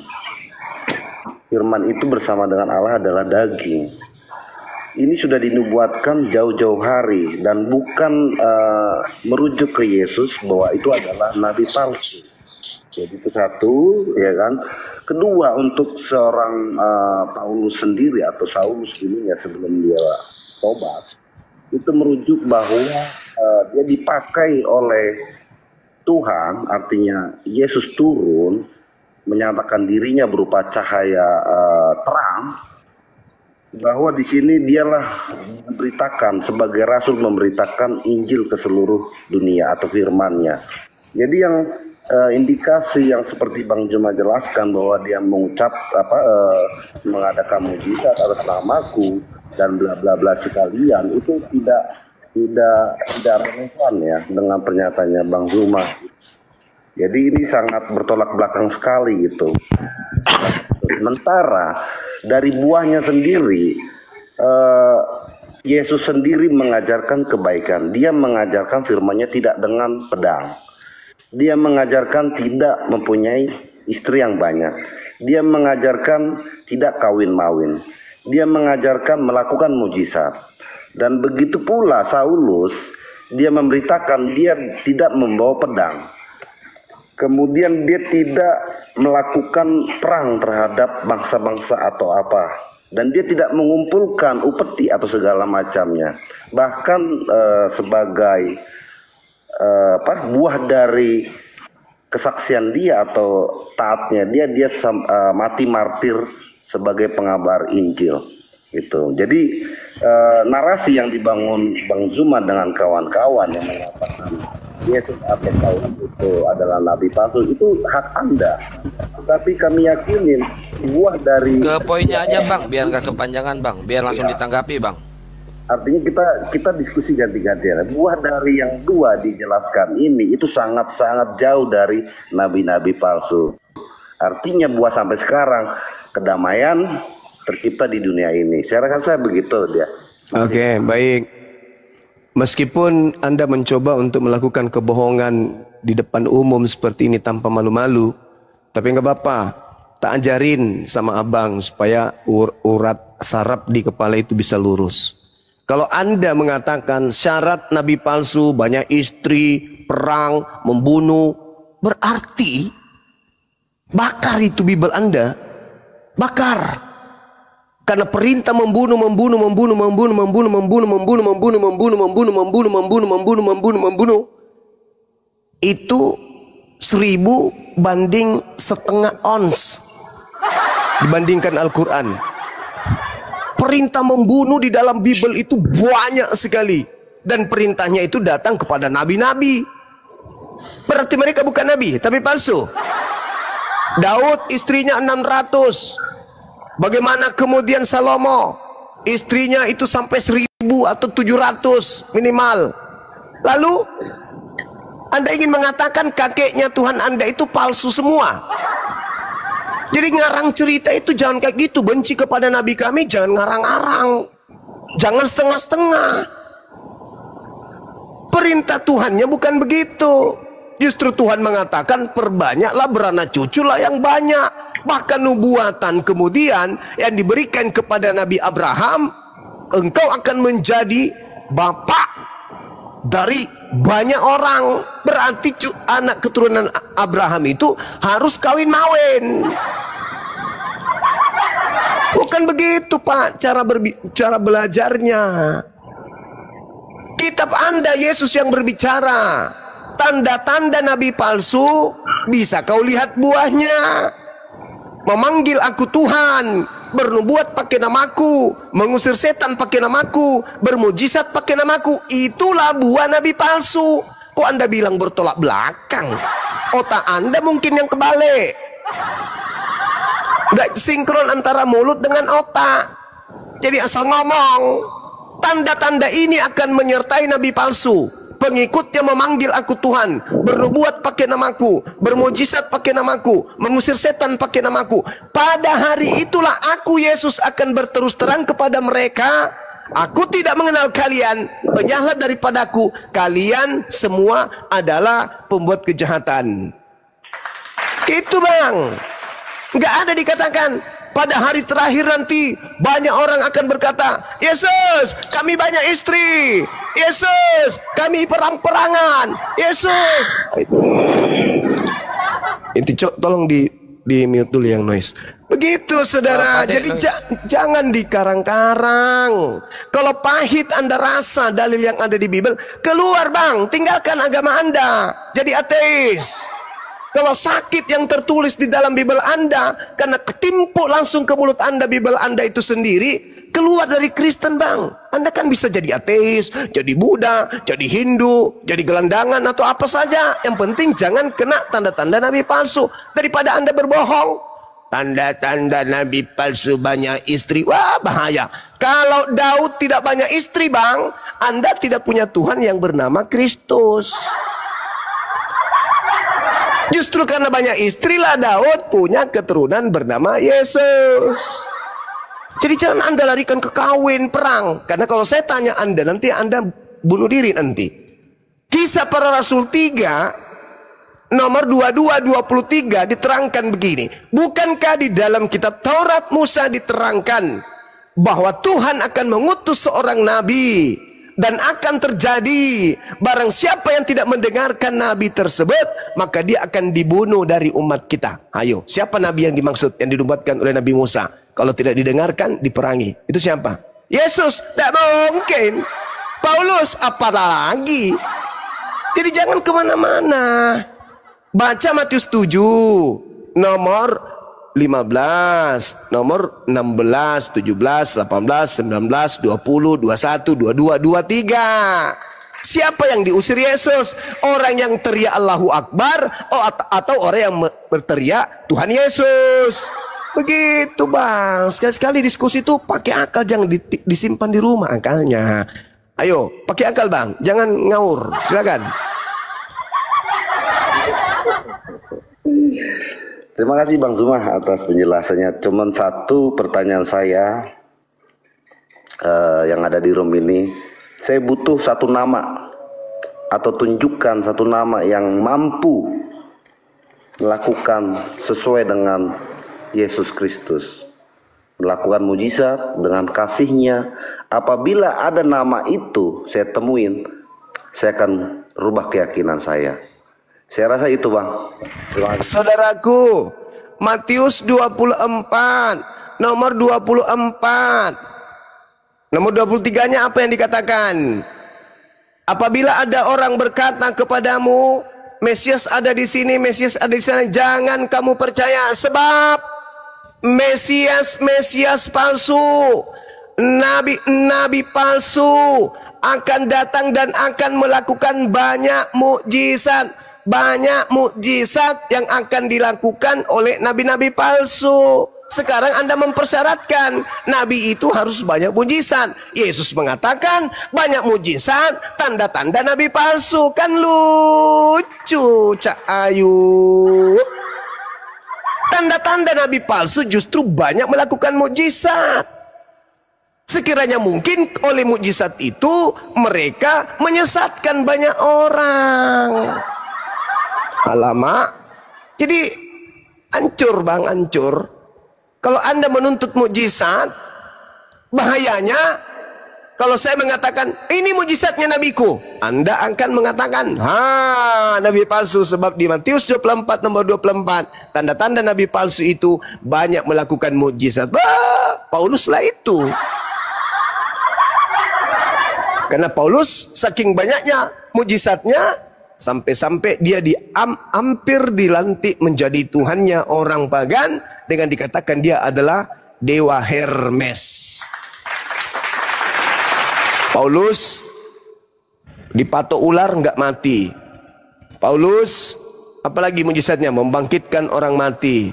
Firman itu bersama dengan Allah adalah daging. Ini sudah dinubuatkan jauh-jauh hari dan bukan merujuk ke Yesus bahwa itu adalah nabi palsu. Jadi itu satu, ya kan. Kedua, untuk seorang Paulus sendiri atau Saulus dulunya sebelum dia tobat, itu merujuk bahwa dia dipakai oleh Tuhan, artinya Yesus turun menyatakan dirinya berupa cahaya terang, bahwa di sini dialah memberitakan sebagai rasul, memberitakan Injil ke seluruh dunia atau firman-Nya. Jadi yang indikasi yang seperti Bang Juma jelaskan bahwa dia mengucap mengadakan mujizat atas namaku dan bla bla bla sekalian, itu tidak relevan ya dengan pernyataannya Bang Zuma. Jadi ini sangat bertolak belakang sekali gitu. Sementara dari buahnya sendiri, Yesus sendiri mengajarkan kebaikan. Dia mengajarkan firman-Nya tidak dengan pedang. Dia mengajarkan tidak mempunyai istri yang banyak. Dia mengajarkan tidak kawin-mawin. Dia mengajarkan melakukan mujizat. Dan begitu pula Saulus, dia memberitakan dia tidak membawa pedang. Kemudian dia tidak melakukan perang terhadap bangsa-bangsa atau apa. Dan dia tidak mengumpulkan upeti atau segala macamnya. Bahkan sebagai buah dari kesaksian dia atau taatnya dia mati martir sebagai pengabar Injil gitu. Jadi narasi yang dibangun Bang Zuma dengan kawan-kawan yang mengatakan Yesus atau Paulus itu adalah nabi palsu, itu hak Anda. Tapi kami yakinin buah dari Ke poinnya aja Bang, biar nggak kepanjangan Bang, biar langsung ditanggapi Bang. Artinya kita diskusi ganti-gantian. Buah dari yang dua dijelaskan ini itu sangat-sangat jauh dari nabi-nabi palsu. Artinya buah sampai sekarang kedamaian tercipta di dunia ini. Saya rasa begitu dia. Oke, baik. Meskipun Anda mencoba untuk melakukan kebohongan di depan umum seperti ini tanpa malu-malu, tapi nggak apa-apa. Tak ajarin sama abang supaya urat saraf di kepala itu bisa lurus. Kalau Anda mengatakan syarat nabi palsu, banyak istri, perang, membunuh, berarti bakar itu Bible Anda. Bakar. Karena perintah membunuh itu 1000 banding setengah ons dibandingkan Al-Quran. Perintah membunuh di dalam Bible itu banyak sekali, dan perintahnya itu datang kepada nabi-nabi. Berarti mereka bukan nabi tapi palsu. Daud istrinya 600. Bagaimana kemudian Salomo, istrinya itu sampai 1000 atau 700 minimal. Lalu Anda ingin mengatakan kakeknya Tuhan Anda itu palsu semua. Jadi ngarang cerita itu jangan kayak gitu. Benci kepada nabi kami jangan ngarang-ngarang, jangan setengah-setengah. Perintah Tuhannya bukan begitu. Justru Tuhan mengatakan perbanyaklah beranak cuculah yang banyak. Bahkan nubuatan kemudian yang diberikan kepada Nabi Abraham, engkau akan menjadi bapak dari banyak orang. Berarti anak keturunan Abraham itu harus kawin mawin. Bukan begitu Pak cara belajarnya. Kitab Anda Yesus yang berbicara. Tanda-tanda nabi palsu bisa kau lihat buahnya. Memanggil aku Tuhan, bernubuat pakai namaku, mengusir setan pakai namaku, bermujizat pakai namaku. Itulah buah nabi palsu. Kok Anda bilang bertolak belakang? Otak Anda mungkin yang kebalik. Nggak sinkron antara mulut dengan otak. Jadi asal ngomong. Tanda-tanda ini akan menyertai nabi palsu. Pengikutnya memanggil aku Tuhan, bernubuat pakai namaku, bermujizat pakai namaku, mengusir setan pakai namaku. Pada hari itulah aku Yesus akan berterus terang kepada mereka, aku tidak mengenal kalian, penyahlah daripadaku, kalian semua adalah pembuat kejahatan. Itu Bang. Nggak ada dikatakan pada hari terakhir nanti banyak orang akan berkata, Yesus kami banyak istri, Yesus kami perang-perangan, Yesus. Inti tolong di mute dulu yang noise. Begitu saudara. Jadi jangan dikarang-karang. Kalau pahit Anda rasa dalil yang ada di Bible, keluar Bang, tinggalkan agama Anda, jadi ateis. Kalau sakit yang tertulis di dalam Bible Anda karena ketimpuk langsung ke mulut Anda Bible Anda itu sendiri, keluar dari Kristen Bang. Anda kan bisa jadi ateis, jadi Buddha, jadi Hindu, jadi gelandangan atau apa saja. Yang penting jangan kena tanda-tanda nabi palsu. Daripada Anda berbohong, tanda-tanda nabi palsu banyak istri, wah bahaya. Kalau Daud tidak banyak istri Bang, Anda tidak punya Tuhan yang bernama Kristus. Justru karena banyak istrilah Daud punya keturunan bernama Yesus. Jadi jangan Anda larikan ke kawin, perang. Karena kalau saya tanya Anda, nanti Anda bunuh diri nanti. Kisah Para Rasul 3 nomor 22-23 diterangkan begini. Bukankah di dalam kitab Taurat Musa diterangkan bahwa Tuhan akan mengutus seorang nabi, dan akan terjadi barang siapa yang tidak mendengarkan nabi tersebut, maka dia akan dibunuh dari umat kita. Ayo, siapa nabi yang dimaksud, yang dinubuatkan oleh Nabi Musa? Kalau tidak didengarkan, diperangi. Itu siapa? Yesus. Tidak mungkin. Paulus, apalagi. Jadi jangan kemana-mana. Baca Matius 7 nomor 15, nomor 16, 17, 18, 19, 20, 21, 22, 23. Siapa yang diusir Yesus? Orang yang teriak Allahu Akbar atau orang yang berteriak Tuhan Yesus? Begitu bang. Sekali-sekali diskusi itu pakai akal, jangan disimpan di rumah akalnya. Ayo pakai akal bang, jangan ngawur. Silakan. Terima kasih Bang Zuma atas penjelasannya. Cuman satu pertanyaan saya yang ada di room ini, saya butuh satu nama atau tunjukkan satu nama yang mampu melakukan sesuai dengan Yesus Kristus, melakukan mujizat dengan kasihnya. Apabila ada nama itu saya temuin, saya akan rubah keyakinan saya. Saya rasa itu bang. Saudaraku, Matius 24 nomor 24 nomor 23-nya apa yang dikatakan? Apabila ada orang berkata kepadamu, Mesias ada di sini, Mesias ada di sana, jangan kamu percaya, sebab Mesias palsu, nabi palsu akan datang dan akan melakukan banyak mukjizat. Banyak mukjizat yang akan dilakukan oleh nabi-nabi palsu. Sekarang Anda mempersyaratkan nabi itu harus banyak mukjizat. Yesus mengatakan banyak mukjizat, tanda-tanda nabi palsu. Kan lucu, Cak Ayu. Tanda-tanda nabi palsu justru banyak melakukan mukjizat. Sekiranya mungkin oleh mukjizat itu mereka menyesatkan banyak orang. Alamak, jadi hancur bang, hancur. Kalau Anda menuntut mukjizat, bahayanya kalau saya mengatakan ini mukjizatnya nabiku, Anda akan mengatakan nabi palsu. Sebab di Matius 24 nomor 24, tanda-tanda nabi palsu itu banyak melakukan mukjizat. Pauluslah itu. Karena Paulus saking banyaknya mukjizatnya, sampai-sampai dia hampir dilantik menjadi tuhannya orang pagan dengan dikatakan dia adalah dewa Hermes. Paulus dipatok ular nggak mati. Paulus apalagi mujizatnya membangkitkan orang mati.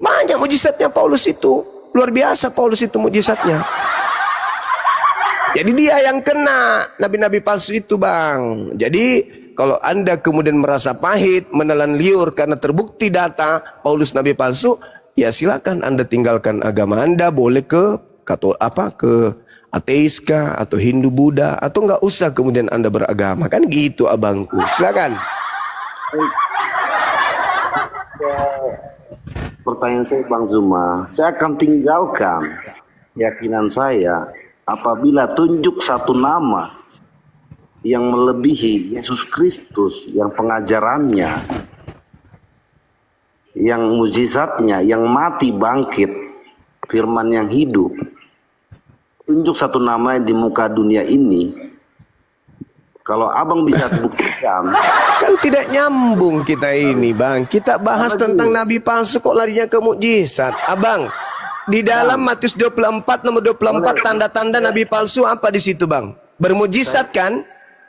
Banyak mujizatnya Paulus itu, luar biasa Paulus itu mujizatnya. Jadi dia yang kena nabi-nabi palsu itu bang. Jadi kalau Anda kemudian merasa pahit, menelan liur karena terbukti data Paulus nabi palsu, ya silakan Anda tinggalkan agama Anda, boleh ke ateis kah, atau Hindu Buddha, atau nggak usah kemudian Anda beragama, kan gitu abangku. Silakan. Pertanyaan saya Bang Zuma, saya akan tinggalkan keyakinan saya apabila tunjuk satu nama yang melebihi Yesus Kristus, yang pengajarannya, yang mujizatnya, yang mati bangkit, firman yang hidup. Tunjuk satu nama di muka dunia ini. Kalau abang bisa buktikan. Kan tidak nyambung kita ini bang. Kita bahas tentang nabi palsu kok larinya ke mukjizat. Abang, di dalam Matius 24 nomor 24 tanda-tanda nabi palsu apa di situ bang? Bermujizat kan?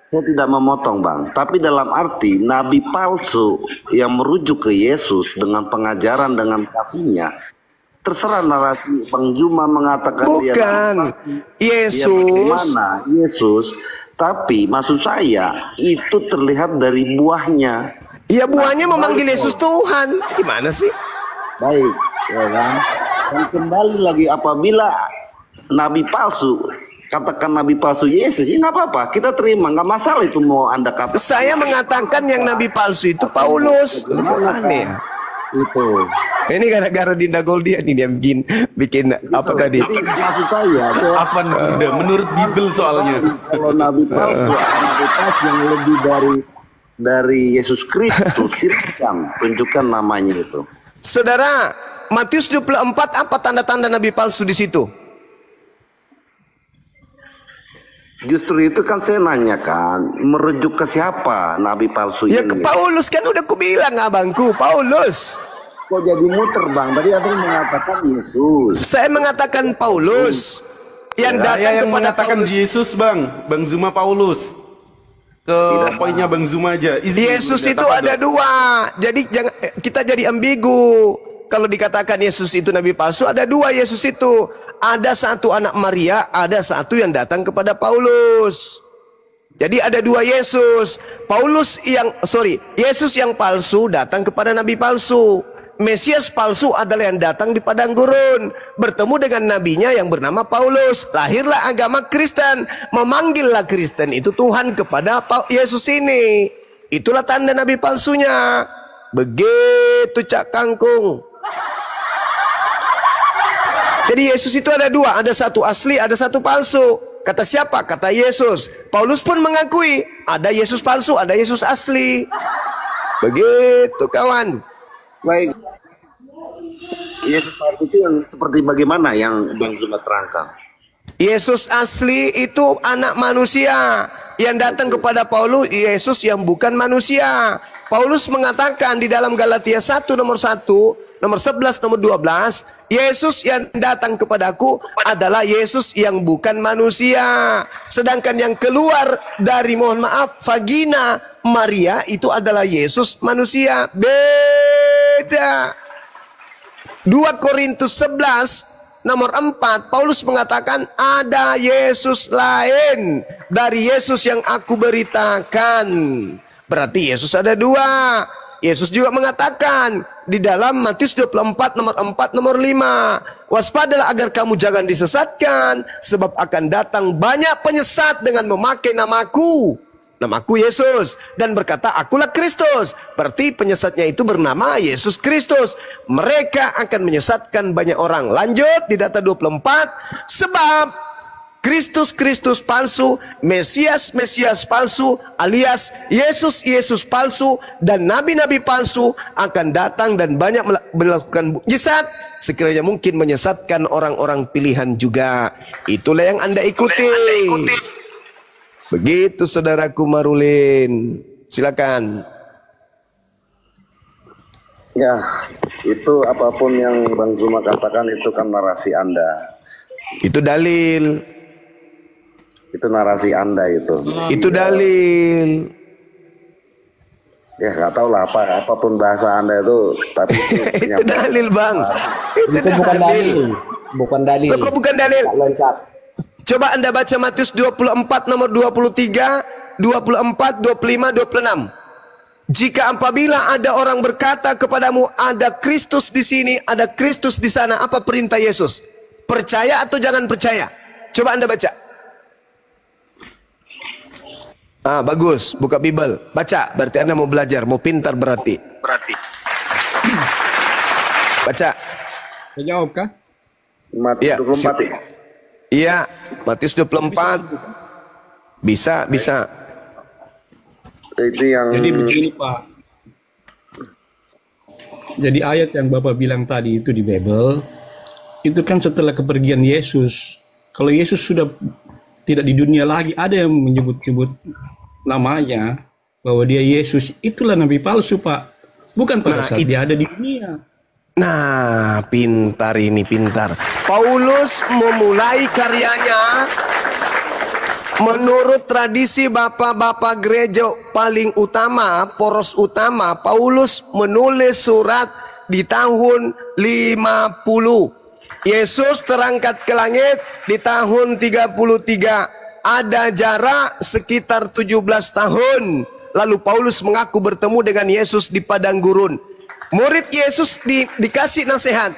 Saya tidak memotong bang, tapi dalam arti nabi palsu yang merujuk ke Yesus dengan pengajaran, dengan kasihnya, terserah narasi Bang Zuma mengatakan bukan dia Yesus, bagaimana Yesus, tapi maksud saya itu terlihat dari buahnya. Ya buahnya memanggil Yesus Tuhan, gimana sih? Baik, ya kan? Dan kembali lagi apabila nabi palsu, katakan nabi palsu Yesus, ya nggak apa-apa, kita terima, nggak masalah itu mau Anda katakan. Saya mengatakan yang nabi palsu itu Paulus. Aneh. Itu. Ini gara-gara Dinda Goldian ini yang bikin apa tadi? Jadi, maksud saya Afan Dinda menurut Bible soalnya. Kalau nabi palsu, nabi palsu yang lebih dari Yesus Kristus, silakan tunjukkan namanya itu. Saudara, Matius 24 apa tanda-tanda nabi palsu di situ? Justru itu kan saya nanyakan, merujuk ke siapa nabi palsu Ya ini? ke Paulus, kan udah kubilang abangku, Paulus. Kok jadi muter bang? Tadi abang mengatakan Yesus. Saya mengatakan Paulus yang Saya datang yang kepada mengatakan Paulus. Yesus, Bang Zuma Paulus. Ke poinnya Bang Zuma aja. Yesus itu ada dua. Jadi jangan kita jadi ambigu. Kalau dikatakan Yesus itu nabi palsu, ada dua Yesus itu. Ada satu anak Maria, ada satu yang datang kepada Paulus. Jadi ada dua Yesus. Yesus yang palsu datang kepada nabi palsu. Mesias palsu adalah yang datang di padang gurun, bertemu dengan nabinya yang bernama Paulus. Lahirlah agama Kristen, memanggillah Kristen itu Tuhan kepada Yesus ini. Itulah tanda nabi palsunya. Begitu Cak Kangkung. Jadi Yesus itu ada dua, ada satu asli, ada satu palsu. Kata siapa? Kata Yesus. Paulus pun mengakui ada Yesus palsu, ada Yesus asli. Begitu kawan. Baik. Yesus palsu itu yang seperti bagaimana yang Bang Zuma terangkan? Yesus asli itu anak manusia yang datang kepada Paulus, Yesus yang bukan manusia. Paulus mengatakan di dalam Galatia 1 nomor 1, nomor 11, nomor 12, Yesus yang datang kepadaku adalah Yesus yang bukan manusia. Sedangkan yang keluar dari, mohon maaf, vagina Maria itu adalah Yesus manusia. Beda. 2 Korintus 11 nomor 4, Paulus mengatakan ada Yesus lain dari Yesus yang aku beritakan. Berarti Yesus ada dua. Yesus juga mengatakan di dalam Matius 24 nomor 4 nomor 5, waspadalah agar kamu jangan disesatkan, sebab akan datang banyak penyesat dengan memakai namaku Yesus, dan berkata akulah Kristus. Berarti penyesatnya itu bernama Yesus Kristus. Mereka akan menyesatkan banyak orang. Lanjut di data 24, sebab Kristus palsu, Mesias palsu, alias Yesus palsu, dan nabi-nabi palsu akan datang dan banyak melakukan mukjizat, sekiranya mungkin menyesatkan orang-orang pilihan juga. Itulah yang Anda ikuti. Begitu saudaraku Marulin. Silakan. Ya, itu apapun yang Bang Zuma katakan itu kan narasi Anda. Itu dalil. Itu narasi Anda itu. Itu dalil. Ya nggak tahu lah apapun bahasa Anda itu, tapi itu dalil Bang. Itu bukan dalil. Bukan dalil. Kok bukan dalil? Loncat. Coba Anda baca Matius 24 nomor 23, 24, 25, 26. Jika apabila ada orang berkata kepadamu ada Kristus di sini, ada Kristus di sana, apa perintah Yesus? Percaya atau jangan percaya? Coba Anda baca. Ah, bagus, buka Bible, baca. Berarti Anda mau belajar, mau pintar berarti. Baca. Jawab kah? Matius 24 ya? Iya, Matius 24. Bisa. Itu yang. Jadi begini Pak. Jadi ayat yang Bapak bilang tadi itu di Bible, itu kan setelah kepergian Yesus. Kalau Yesus sudah tidak di dunia lagi, ada yang menyebut-nyebut namanya bahwa dia Yesus, itulah nabi palsu Pak. Bukan pada saat dia ada di dunia. Nah, pintar ini, pintar. Paulus memulai karyanya menurut tradisi bapak-bapak gereja paling utama, poros utama. Paulus menulis surat di tahun 50. Yesus terangkat ke langit di tahun 33. Ada jarak sekitar 17 tahun. Lalu Paulus mengaku bertemu dengan Yesus di padang gurun. Murid Yesus dikasih nasihat,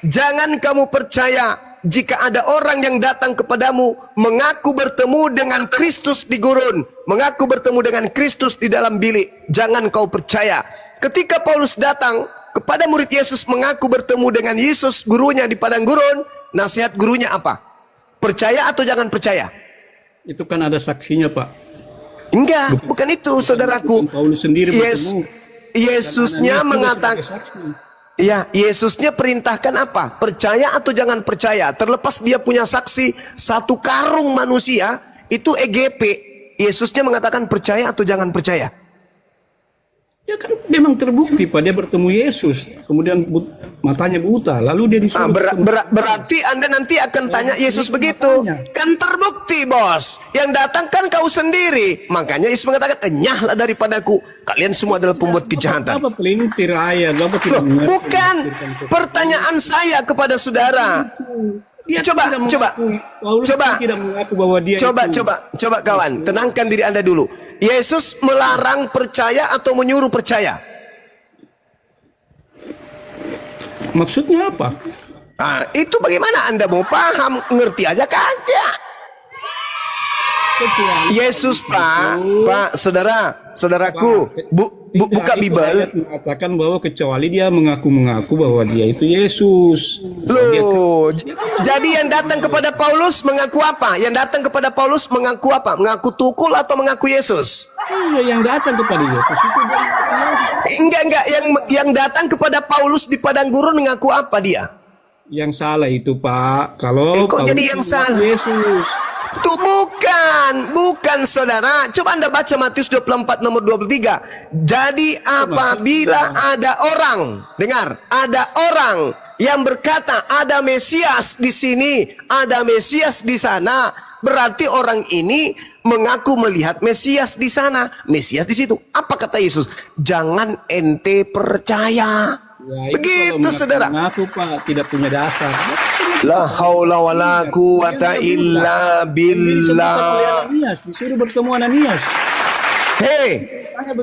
jangan kamu percaya jika ada orang yang datang kepadamu mengaku bertemu dengan Kristus di gurun, mengaku bertemu dengan Kristus di dalam bilik. Jangan kau percaya. Ketika Paulus datang kepada murid Yesus mengaku bertemu dengan Yesus gurunya di padang gurun, nasihat gurunya apa? Percaya atau jangan percaya? Itu kan ada saksinya Pak. Enggak, bukan itu saudaraku. Paulus sendiri bertemu. Yesusnya mengatakan, ya, Yesusnya perintahkan apa? Percaya atau jangan percaya? Terlepas dia punya saksi satu karung manusia, Itu EGP. Yesusnya mengatakan percaya atau jangan percaya? Ya kan memang terbukti Pak, dia bertemu Yesus, kemudian matanya buta, lalu dia disuruh. Berarti Anda nanti akan tanya Yesus begitu. Kan terbukti bos, yang datang kan kau sendiri. Makanya Yesus mengatakan, enyahlah daripadaku, kalian semua adalah pembuat kejahatan. Apa pelintir ayat? Bukan, pertanyaan saya kepada saudara. Coba kawan, tenangkan diri Anda dulu. Yesus melarang percaya atau menyuruh percaya? Maksudnya apa? Nah, itu bagaimana Anda mau paham? Ngerti aja kagak? Yesus Pak, saudaraku, buka Bible. Mengatakan bahwa kecuali dia mengaku bahwa dia itu Yesus. Loh, jadi yang datang kepada Paulus mengaku apa? Yang datang kepada Paulus mengaku apa? Mengaku tukul atau mengaku Yesus? Iya, yang datang kepada Yesus itu Yesus. Enggak, yang datang kepada Paulus di padang gurun mengaku apa dia? Yang salah itu Pak. Kalau kok jadi yang salah? Yesus. Itu bukan saudara. Coba Anda baca Matius 24 nomor 23. Jadi apabila ada orang, dengar, ada orang yang berkata ada Mesias di sini, ada Mesias di sana, berarti orang ini mengaku melihat Mesias di sana, Mesias di situ. Apa kata Yesus? Jangan ente percaya. Ya, begitu saudara. Mengaku Pak tidak punya dasar. La haula wala quwata illa billah. Disuruh bertemu Ananias. Hei,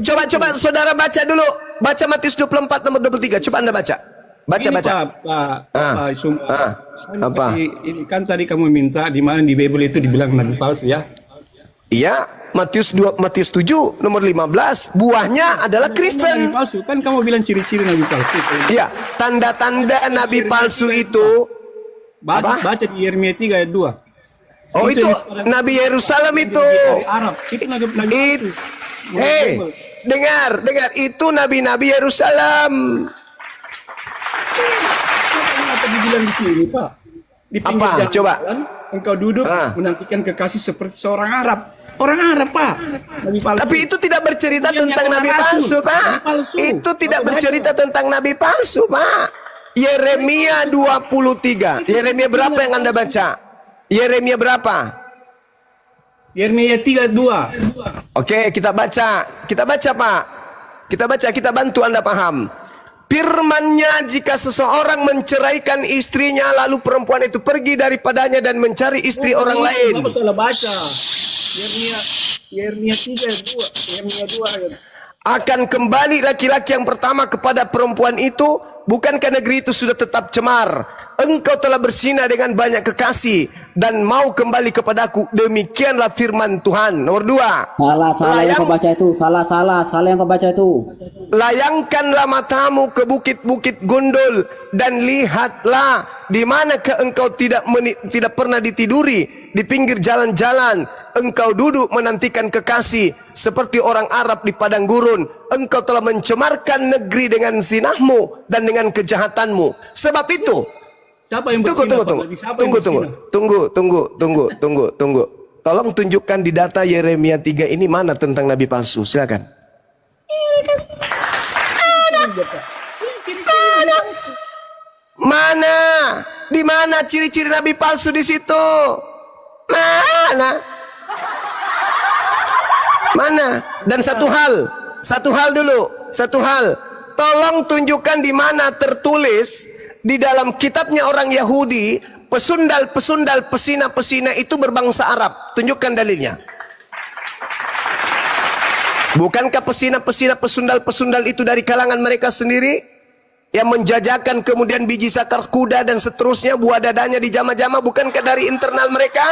coba saudara baca dulu. Baca Matius 24 nomor 23. Coba Anda baca. Baca. Apa? Ini kan tadi kamu minta di mana di Bible itu dibilang nabi palsu ya? Iya, Matius 7 nomor 15. Buahnya adalah Kristen. Nabi palsu. Kan kamu bilang ciri-ciri nabi palsu. Iya, tanda-tanda nabi palsu itu. Baca di Yeremia 3 ayat 2. Oh, itu Nabi Yerusalem itu. Arab. Itu nabi palsu. Dengar, itu nabi-nabi Yerusalem. Apa dibilang di sini, Pak? Di pinggir jalan, coba. Engkau duduk menantikan kekasih seperti seorang Arab. Orang Arab, Pak. Nabi palsu. Tapi itu tidak bercerita tentang nabi palsu, Pak. Itu tidak bercerita tentang nabi palsu, Pak. Yeremia 23. Yeremia berapa yang Anda baca? Yeremia berapa? Yeremia 32. Oke, kita baca. Kita baca, Pak. Kita bantu Anda paham. Firman-Nya, jika seseorang menceraikan istrinya lalu perempuan itu pergi daripadanya dan mencari istri orang lain. Kamu salah baca. Yeremia 3 Yeremia 2. Akan kembali laki-laki yang pertama kepada perempuan itu. Bukankah negeri itu sudah tetap cemar? Engkau telah bersinah dengan banyak kekasih dan mau kembali kepadaku. Demikianlah firman Tuhan. Nomor 2. Salah yang kau baca itu. Salah yang kau baca itu. Layangkanlah matamu ke bukit-bukit gundul dan lihatlah di manakah engkau tidak pernah ditiduri di pinggir jalan-jalan. Engkau duduk menantikan kekasih seperti orang Arab di padang gurun. Engkau telah mencemarkan negeri dengan zinahmu dan dengan kejahatanmu. Sebab itu, tunggu. Tolong tunjukkan di data Yeremia 3 ini mana tentang nabi palsu. Silakan. Mana? Di mana ciri-ciri nabi palsu di situ? Mana? Dan satu hal dulu. Tolong tunjukkan di mana tertulis di dalam kitabnya orang Yahudi, pesundal-pesundal, pesina-pesina itu berbangsa Arab. Tunjukkan dalilnya. Bukankah pesina-pesina, pesundal-pesundal itu dari kalangan mereka sendiri? Yang menjajakan kemudian biji sakar kuda dan seterusnya, buah dadanya di jama-jama, bukankah dari internal mereka?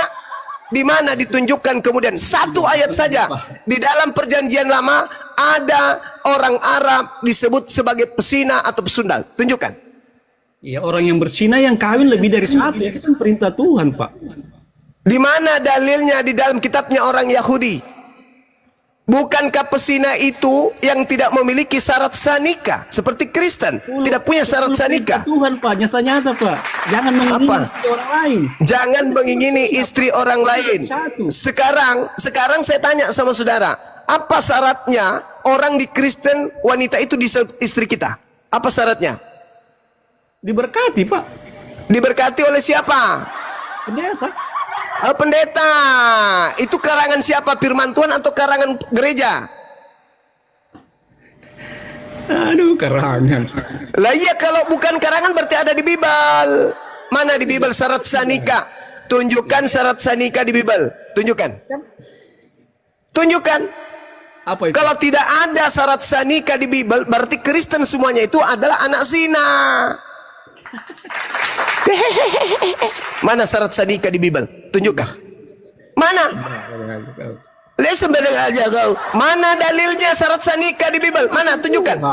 Di mana ditunjukkan kemudian satu ayat saja di dalam perjanjian lama ada orang Arab disebut sebagai pesina atau pesundal. Tunjukkan. Ya, orang yang berzina yang kawin lebih dari satu, itu kan perintah Tuhan, Pak. Di mana dalilnya di dalam kitabnya orang Yahudi? Bukankah pesina itu yang tidak memiliki syarat sah nikah seperti Kristen tidak punya syarat sah nikah? Tuhan Pak, nyata-nyata Pak. Jangan mengingini istri orang lain. Jangan mengingini istri orang lain. Sekarang saya tanya sama saudara, apa syaratnya orang di Kristen wanita itu di istri kita? Apa syaratnya? Diberkati Pak. Diberkati oleh siapa? Pendeta. Pendeta. Itu karangan siapa? Firman Tuhan atau karangan gereja? Aduh, karangan. Lah iya, kalau bukan karangan berarti ada di Bible. Mana di Bible syarat sah nikah? Tunjukkan syarat sah nikah di Bible. Tunjukkan. Tunjukkan. Apa itu? Kalau tidak ada syarat sah nikah di Bible, berarti Kristen semuanya itu adalah anak zina. Mana syarat sah nikah di Bible? Tunjukkan. Mana? Lihat sebenarnya aja kau. Mana dalilnya syarat sah nikah di Bible? Mana? Tunjukkan.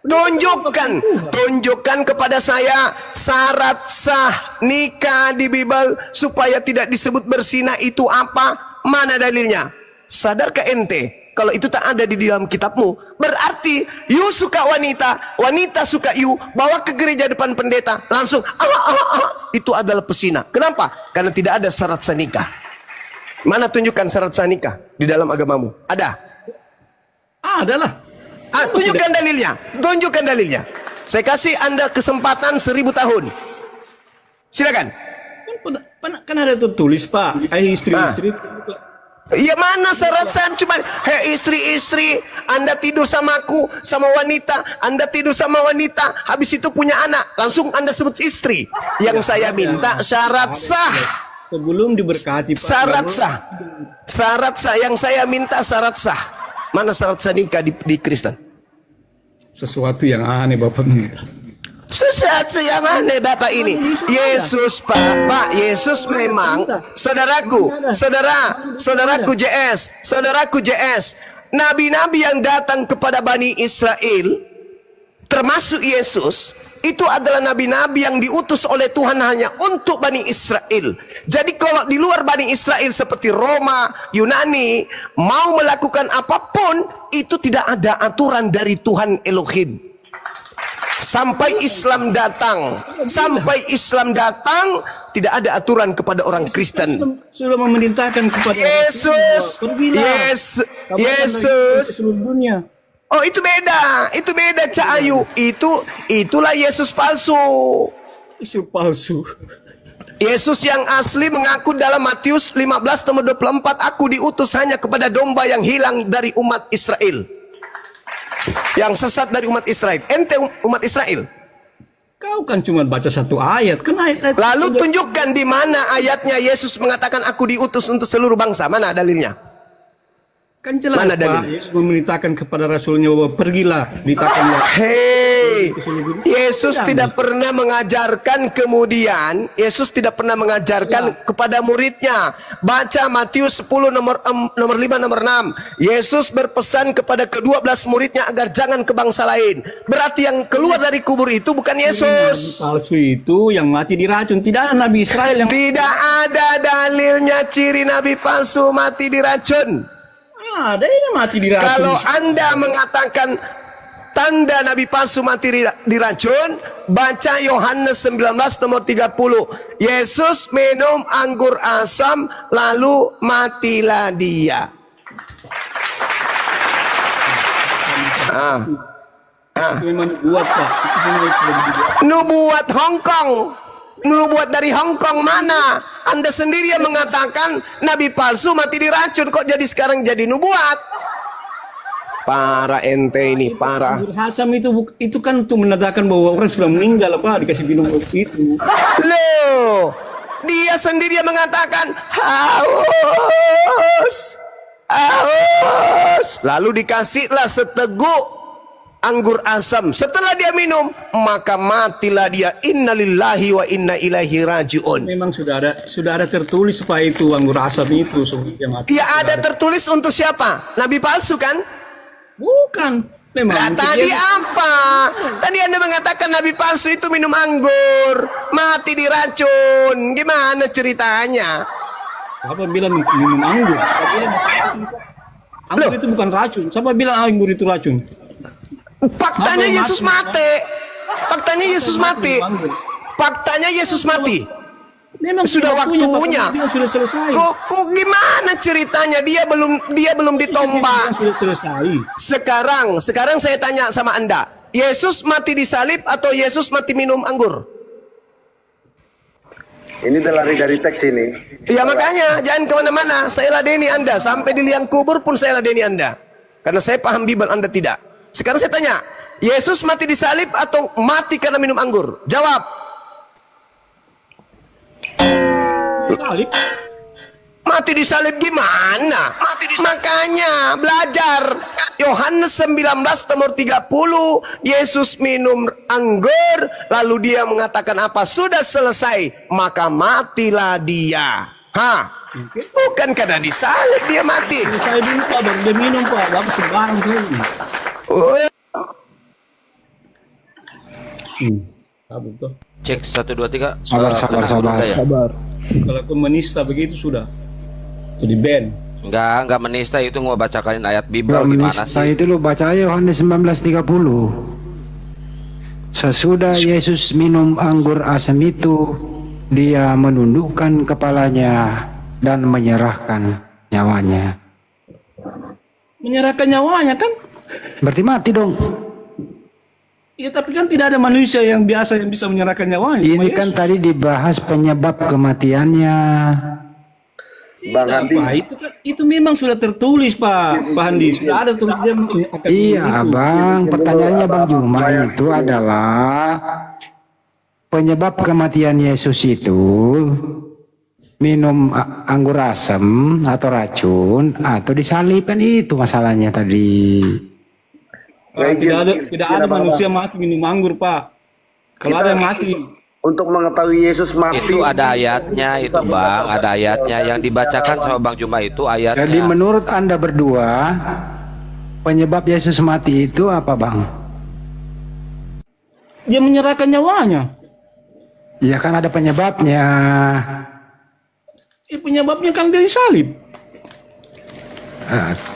Tunjukkan. Tunjukkan kepada saya syarat sah nikah di Bible supaya tidak disebut berzina itu apa? Mana dalilnya? Sadarkah ente? Kalau itu tak ada di dalam kitabmu, berarti you suka wanita, wanita suka you, bawa ke gereja depan pendeta, langsung itu adalah pesina. Kenapa? Karena tidak ada syarat sah nikah. Mana tunjukkan syarat sah nikah di dalam agamamu? Ada? Adalah. Tunjukkan dalilnya. Tunjukkan dalilnya. Saya kasih Anda kesempatan 1000 tahun. Silakan. Kan ada tertulis Pak, istri-istri. Ya mana syarat sah? Cuma hei istri-istri, Anda tidur sama aku, sama wanita, Anda tidur sama wanita, habis itu punya anak, langsung Anda sebut istri. Yang saya minta syarat sah. Sebelum diberkati Pak. Syarat sah. Syarat sah yang saya minta syarat sah. Mana syarat sah nikah di Kristen? Sesuatu yang aneh Bapak minta. Sesuatu yang aneh Bapak ini. Yesus Pak Yesus memang saudaraku JS, nabi-nabi yang datang kepada Bani Israel termasuk Yesus itu adalah nabi-nabi yang diutus oleh Tuhan hanya untuk Bani Israel. Jadi kalau di luar Bani Israel seperti Roma, Yunani mau melakukan apapun itu tidak ada aturan dari Tuhan Elohim. Sampai Islam datang, tidak ada aturan kepada orang Kristen. Sudah memerintahkan kepada Yesus. Oh itu beda Cak Ayu. Itulah Yesus palsu. Yesus palsu. Yesus yang asli mengaku dalam Matius 15:24, aku diutus hanya kepada domba yang hilang dari umat Israel. Yang sesat dari umat Israel. Ente umat Israel. Kau kan cuma baca satu ayat. Kan ayat. Lalu tunjukkan di mana ayatnya Yesus mengatakan aku diutus untuk seluruh bangsa. Mana dalilnya? Kan jelas mana Pak, Yesus memerintahkan kepada Rasulnya bahwa pergilah, ditahkanlah. Hei, Yesus tidak pernah mengajarkan kemudian, Yesus tidak pernah mengajarkan kepada muridnya. Baca Matius 10 nomor 5 nomor 6. Yesus berpesan kepada ke-12 muridnya agar jangan ke bangsa lain. Berarti yang keluar dari kubur itu bukan Yesus. Palsu itu yang mati diracun. Tidak ada Nabi Israel yang tidak ada dalilnya ciri Nabi palsu mati diracun. Ada yang mati diracun. Kalau Anda mengatakan tanda Nabi palsu mati diracun, baca Yohanes 19 nomor 30. Yesus minum anggur asam lalu matilah dia. Itu memang nubuat Pak. Nubuat Hongkong. Nubuat dari Hongkong mana? Anda sendiri yang mengatakan Nabi palsu mati diracun, kok jadi sekarang jadi nubuat? Para ente ini, para. Anggur asam itu kan untuk menandakan bahwa orang sudah meninggal Pak, dikasih minum itu. Loh, dia sendiri yang mengatakan haus. Lalu dikasihlah seteguk anggur asam. Setelah dia minum, maka matilah dia. Innalillahi wa inna ilaihi rajiun. Memang sudah ada tertulis Pak itu anggur asam itu yang mati. Ya ada tertulis untuk siapa? Nabi palsu kan? Bukan. Memang. Tadi apa? Tadi Anda mengatakan Nabi palsu itu minum anggur, mati diracun. Gimana ceritanya? Apa bilang minum anggur? Anggur itu bukan racun. Siapa bilang anggur itu racun? Faktanya Yesus mati. Faktanya Yesus mati. Faktanya Yesus mati. Memang sudah waktunya. Sudah selesai. Kok gimana ceritanya? Dia belum ditombak. Sudah selesai. Sekarang saya tanya sama Anda. Yesus mati disalib atau Yesus mati minum anggur? Ini udah lari dari teks ini. Ya makanya jangan kemana-mana. Saya ladeni Anda sampai di liang kubur pun saya ladeni Anda. Karena saya paham Bible, Anda tidak. Sekarang saya tanya, Yesus mati disalib atau mati karena minum anggur? Jawab. Disalib. Mati disalib gimana? Makanya belajar. Yohanes 19 nomor 30, Yesus minum anggur, lalu dia mengatakan apa? Sudah selesai, maka matilah dia. Bukan karena disalib dia mati. Selesai dulu Pak, baru dia minum Pak. Bapak sembarang sekali. Cek 1 2 3. Sabar. Kalau aku menista begitu sudah jadi band. Enggak menista, itu gua bacakan ayat Bible Enggak gimana menista sih? itu lo baca aja Yohanes 19:30. Sesudah Yesus minum anggur asam itu, dia menundukkan kepalanya dan menyerahkan nyawanya. Menyerahkan nyawanya kan? Berarti mati dong. Iya, tapi kan tidak ada manusia yang biasa yang bisa menyerahkan nyawanya. Ini kan tadi dibahas penyebab kematiannya. Bang Handi. Itu memang sudah tertulis Pak Handi. Sudah ada tulis dia akan Iya Bang, pertanyaannya Bang Juma itu adalah penyebab kematian Yesus itu minum anggur asam atau racun atau disalib, kan itu masalahnya tadi. Tidak ada manusia mati minum anggur Pak. Kalau ada yang mati. Untuk mengetahui Yesus mati. Itu ada ayatnya itu Bang, ada ayatnya yang dibacakan sama Bang Juma itu ayatnya. Jadi menurut Anda berdua penyebab Yesus mati itu apa Bang? Dia menyerahkan nyawanya. Ya kan ada penyebabnya. Penyebabnya kan dari salib.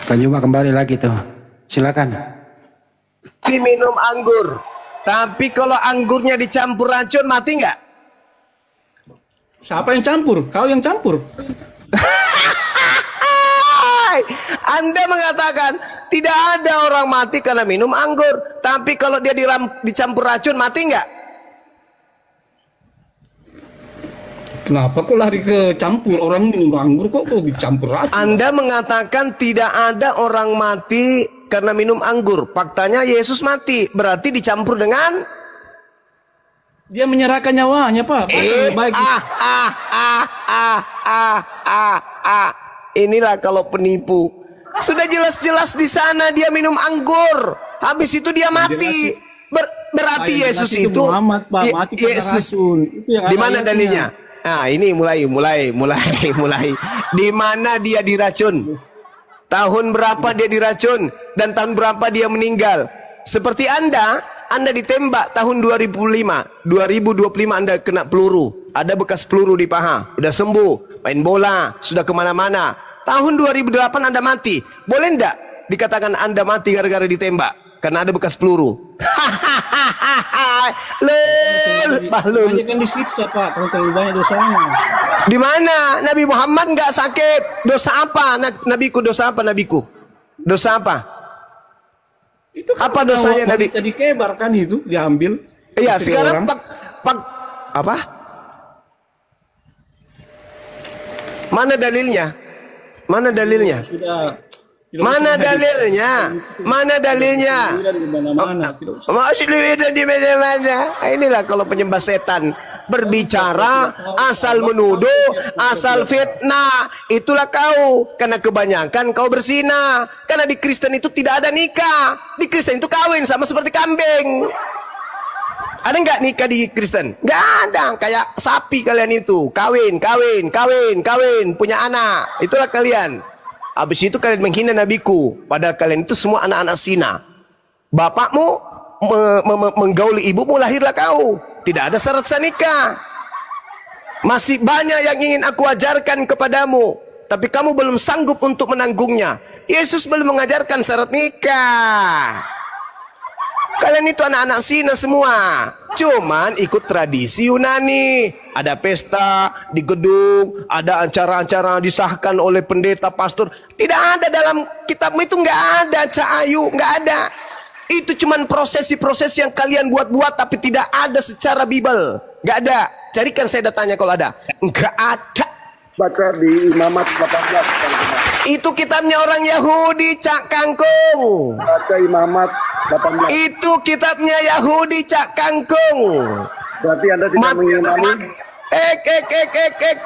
Bang Juma kembali lagi tuh. Silakan. Diminum anggur. Tapi kalau anggurnya dicampur racun mati nggak? Siapa yang campur? Kau yang campur. Anda mengatakan tidak ada orang mati karena minum anggur. Tapi kalau dia dicampur racun mati nggak? Kenapa kok lari ke campur? Orang minum anggur kok dicampur racun? Anda mengatakan tidak ada orang mati karena minum anggur. Faktanya Yesus mati. Berarti dicampur dengan? Dia menyerahkan nyawanya Pak. Inilah kalau penipu. Sudah jelas-jelas di sana dia minum anggur. Habis itu dia mati. Berarti Yesus itu Muhammad, Pak. Mati Yesus. Di mana dalilnya? Nah, ini mulai. Di mana dia diracun? Tahun berapa dia diracun dan tahun berapa dia meninggal? Seperti Anda ditembak tahun 2005, 2025 Anda kena peluru, ada bekas peluru di paha, udah sembuh, main bola, sudah kemana-mana. Tahun 2008 Anda mati, boleh enggak dikatakan Anda mati gara-gara ditembak? Karena ada bekas peluru. Bahlul. Kan di situ Pak, kalau terlalu banyak dosanya. Di mana? Nabi Muhammad nggak sakit. Dosa apa? Nabiku dosa apa? Nabiku dosa apa? Itu kan apa dosanya Nabi? Tadi kebar kan itu diambil. Iya, sekarang apa? Mana dalilnya? Mana dalilnya? Mana dalilnya? Mana dalilnya? Masih di mana-mana. Inilah kalau penyembah setan berbicara asal menuduh, asal fitnah. Itulah kau. Karena kebanyakan kau berzina. Karena di Kristen itu tidak ada nikah. Di Kristen itu kawin sama seperti kambing. Ada nggak nikah di Kristen? Nggak ada. Kayak sapi kalian itu. Kawin, punya anak. Itulah kalian. Habis itu kalian menghina nabiku. Padahal kalian itu semua anak-anak zina. Bapakmu menggauli ibumu, lahirlah kau. Tidak ada syarat sah nikah. Masih banyak yang ingin aku ajarkan kepadamu, tapi kamu belum sanggup untuk menanggungnya. Yesus belum mengajarkan syarat nikah. Kalian itu anak-anak Cina semua. Cuman ikut tradisi Yunani. Ada pesta di gedung, ada acara-acara disahkan oleh pendeta, pastor. Tidak ada dalam kitabmu itu, nggak ada, Cak Ayu, nggak ada. Itu cuman prosesi-prosesi yang kalian buat-buat, tapi tidak ada secara Bible. Nggak ada. Carikan saya datanya kalau ada. Nggak ada. Baca di Imamat 18. Itu kitabnya orang Yahudi, Cak Kangkung. Baca Imamat 18. Itu kitabnya Yahudi, Cak Kangkung. Berarti Anda tidak mengimani.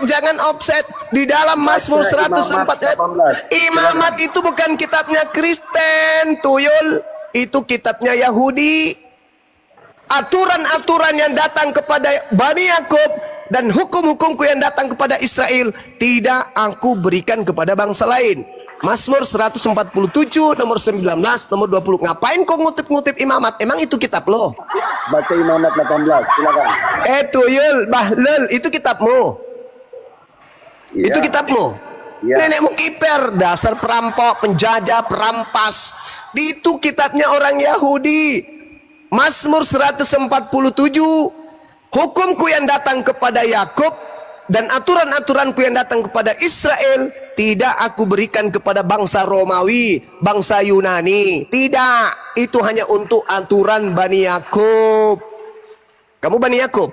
Jangan offset di dalam Mazmur 104. Imamat itu bukan kitabnya Kristen, tuyul. Itu kitabnya Yahudi. Aturan-aturan yang datang kepada Bani Yakub dan hukum-hukumku yang datang kepada Israel tidak aku berikan kepada bangsa lain. Mazmur 147 nomor 19 nomor 20. Ngapain kau ngutip-ngutip Imamat? Emang itu kitab lo? Baca Imamat 18, silakan. Tuyul, Bahlul, itu kitabmu. Ya. Itu kitabmu. Ya. Nenekmu kiper, dasar perampok, penjajah, perampas. Itu kitabnya orang Yahudi. Mazmur 147. Hukumku yang datang kepada Yakub dan aturan-aturanku yang datang kepada Israel tidak aku berikan kepada bangsa Romawi, bangsa Yunani. Tidak, itu hanya untuk aturan Bani Yakub. Kamu Bani Yakub?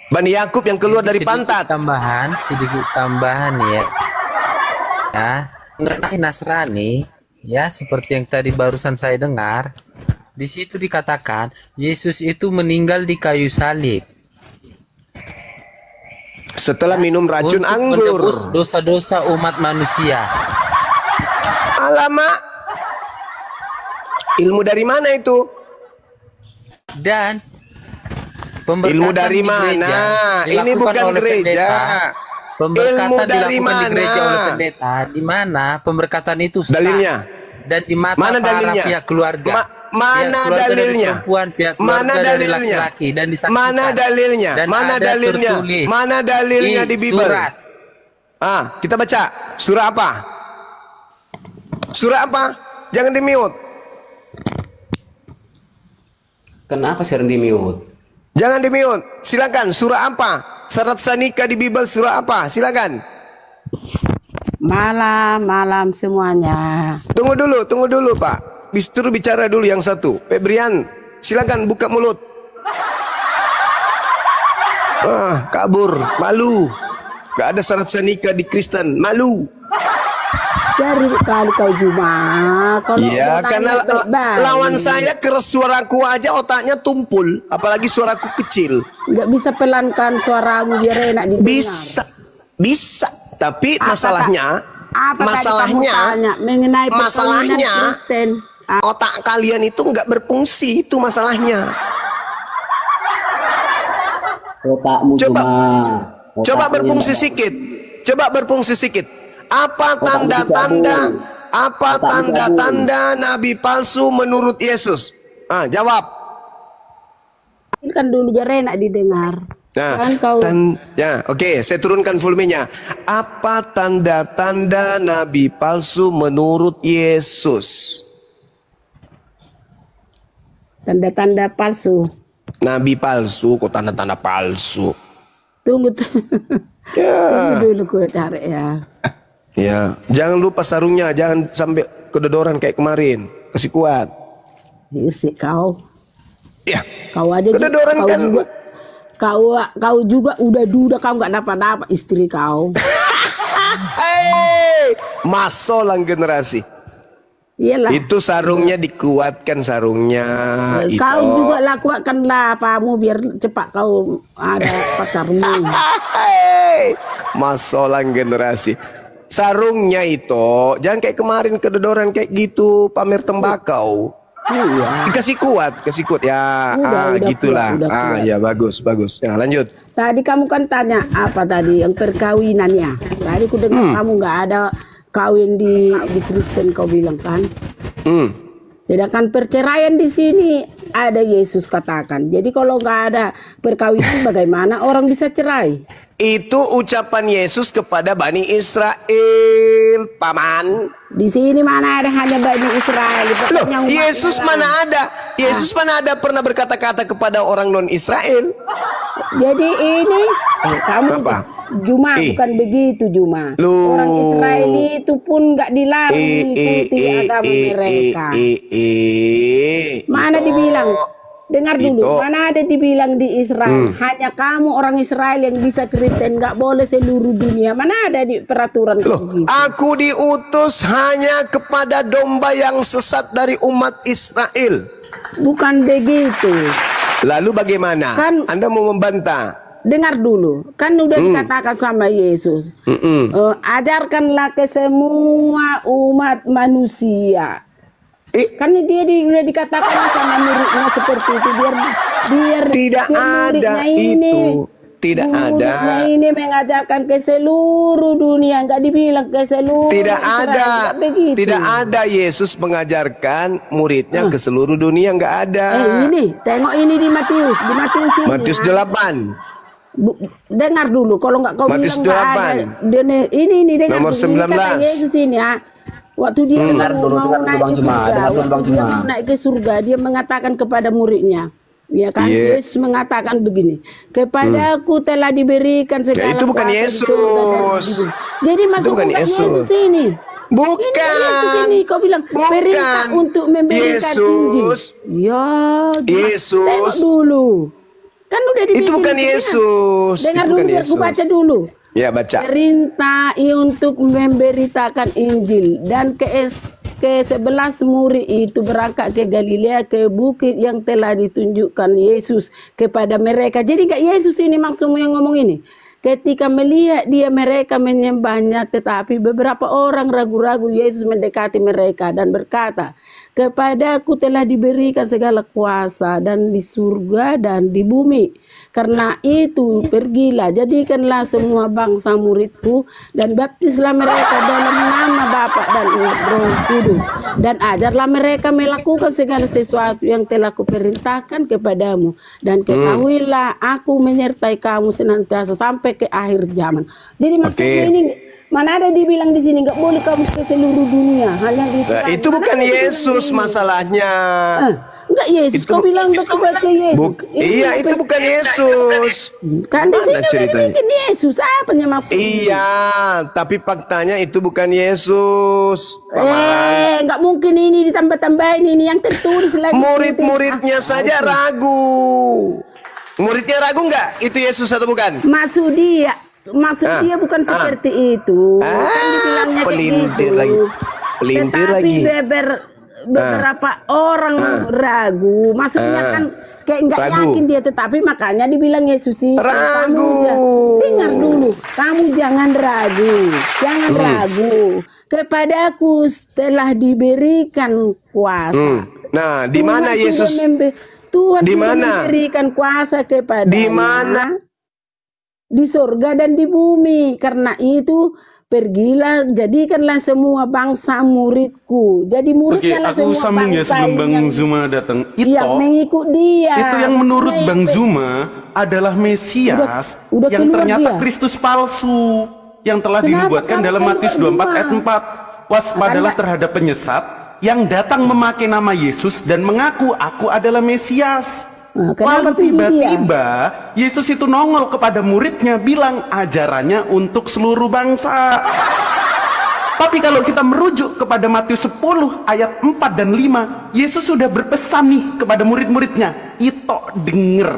Bani Yakub yang keluar dari pantat. Sedikit tambahan ya. Ya, mengenai Nasrani, ya seperti yang tadi barusan saya dengar, di situ dikatakan Yesus itu meninggal di kayu salib setelah minum racun anggur, menebus dosa-dosa umat manusia. Alamak, ilmu dari mana itu? Dan ilmu dari mana? Ini bukan gereja. Pemberkatan dari dilakukan mana? di gereja oleh pendeta, di mana pemberkatan itu sah. Dalilnya? Dan di mata mana para dalilnya? pihak keluarga. Mana pihak keluarga dalilnya? dari perempuan, pihak keluarga Mana dari dalilnya? laki-laki, dan disaksikan. Mana dalilnya? Dan Mana ada dalilnya? tertulis Mana dalilnya di Bible? Surat. Kita baca. Surah apa? Surah apa? Jangan di-mute. Kenapa sering di-mute? Jangan di-mute. Silakan. Surah apa? Syarat sah nikah di Bible surah apa? Silakan. Malam semuanya. Tunggu dulu Pak. Bistru bicara dulu yang satu. Febrian, silakan buka mulut. Kabur, malu. Gak ada syarat sah nikah di Kristen, malu. Dari kali kau cuma. Iya, karena lawan saya keras suaraku aja otaknya tumpul, apalagi suaraku kecil. Nggak bisa pelankan suaramu biar enak didengar. Bisa. Tapi masalahnya, otak kalian itu nggak berfungsi, itu masalahnya. Otakmu Coba berfungsi sedikit. Apa tanda-tanda nabi palsu menurut Yesus? Jawab. Kan dulu biar enak didengar. Oke, saya turunkan volumenya. Apa tanda-tanda nabi palsu menurut Yesus? Tanda-tanda palsu. Nabi palsu, kok tanda-tanda palsu? Tunggu dulu gue cari ya. Ya, jangan lupa sarungnya, jangan sampai kedodoran kayak kemarin. Kasih kuat. Usik kau. Ya. Kau aja kedodoran kau kan. Juga, kau juga udah duda kau nggak dapat istri kau. Masolang generasi. Iyalah. Itu sarungnya dikuatkan sarungnya. Kau juga lakukanlah apamu biar cepat kau ada pacarmu. Masolang generasi. Sarungnya itu jangan kayak kemarin kedodoran kayak gitu pamer tembakau. Iya. Kasih kuat ya. Udah Gitulah. Kuat. Ya bagus. Ya lanjut. Tadi kamu kan tanya apa tadi yang perkawinannya. Tadi ku dengar kamu nggak ada kawin di Kristen kau bilang kan. Sedangkan perceraian di sini ada Yesus katakan. Jadi kalau nggak ada perkawinan bagaimana orang bisa cerai? Itu ucapan Yesus kepada Bani Israel, Paman. Di sini mana ada hanya Bani Israel? Loh, Yesus mana ada? Yesus mana ada pernah berkata-kata kepada orang non Israel? Jadi ini kamu apa? Juma bukan begitu Juma. Orang Israel itu pun nggak dilarang mengikuti agama mereka. Mana dibilang? Dengar dulu, mana ada dibilang di Israel hanya kamu orang Israel yang bisa Kristen, nggak boleh seluruh dunia. Mana ada di peraturan begitu? Aku diutus hanya kepada domba yang sesat dari umat Israel. Bukan begitu. Lalu bagaimana? Kan, Anda mau membantah? Dengar dulu, kan udah dikatakan sama Yesus, ajarkanlah ke semua umat manusia. Kan dia udah dikatakan sama muridnya seperti itu, biar tidak ada itu, tidak ada. Ini mengajarkan ke seluruh dunia, nggak dibilang ke seluruh. Tidak Israel, ada, tidak ada Yesus mengajarkan muridnya ke seluruh dunia, nggak ada. Ini tengok ini di Matius ini. Matius 8. Dengar dulu, kalau nggak kau Matius bilang nggak ada. Ini dengar nomor dulu, 19. Ini kata Yesus ini ya. Waktu dia mau naik ke surga, dia mengatakan kepada muridnya, ya kan? Yesus mengatakan begini, kepadaku telah diberikan segala itu bukan Yesus. Jadi masuk bukan Yesus ini. Bukan. Ini kau bilang perintah untuk memberikan Injil. Ya, Yesus. Tengok dulu. Kan udah dibikin. Itu bukan Yesus. Dengar dulu, aku baca dulu. Ya, baca. Perintah untuk memberitakan Injil, dan ke-11 murid itu berangkat ke Galilea, ke bukit yang telah ditunjukkan Yesus kepada mereka. Jadi enggak Yesus ini maksudnya yang ngomong ini. Ketika melihat dia mereka menyembahnya, tetapi beberapa orang ragu-ragu, Yesus mendekati mereka dan berkata, kepadaku telah diberikan segala kuasa dan di surga dan di bumi. Karena itu pergilah, jadikanlah semua bangsa muridku dan baptislah mereka dalam nama Bapa dan Roh Kudus, dan ajarlah mereka melakukan segala sesuatu yang telah kuperintahkan kepadamu, dan ketahuilah aku menyertai kamu senantiasa sampai ke akhir zaman. Jadi maksudnya ini mana ada dibilang di sini nggak boleh kamu ke seluruh dunia, hanya di itu bukan Yesus masalahnya. Enggak Yesus, kau bilang betul baca Yesus. Iya, itu bukan Yesus. Kan di sini ceritanya Yesus, apa yang maksud? Iya, tapi faktanya itu bukan Yesus. Enggak mungkin ini ditambah-tambahin ini yang tertulis lagi. Murid-muridnya saja ragu. Muridnya ragu nggak? Itu Yesus atau bukan? Maksud dia bukan seperti itu. Kan dibilangnya pelintir gitu. lagi. Pelintir lagi. Beberapa orang ragu, maksudnya kan kayak nggak yakin dia, tetapi makanya dibilang Yesus itu ragu. Dengar dulu, kamu jangan ragu. Kepadaku telah diberikan kuasa. Nah, di mana Yesus? Tuhan memberikan kuasa kepada di mana? Di surga dan di bumi. Karena itu pergilah, jadikanlah semua bangsa muridku. Jadi muridnya lah semua bangsa. Oke, aku sambung ya sebelum Bang Zuma datang. Yang mengikut dia. Itu yang menurut Bang Zuma adalah Mesias yang ternyata Kristus palsu yang telah dinubuatkan dalam Matius 24 ayat 4. Waspadalah terhadap penyesat yang datang memakai nama Yesus dan mengaku aku adalah Mesias. Lalu tiba-tiba Yesus itu nongol kepada muridnya bilang ajarannya untuk seluruh bangsa. Tapi kalau kita merujuk kepada Matius 10 ayat 4 dan 5, Yesus sudah berpesan nih kepada murid-muridnya, "Ito denger.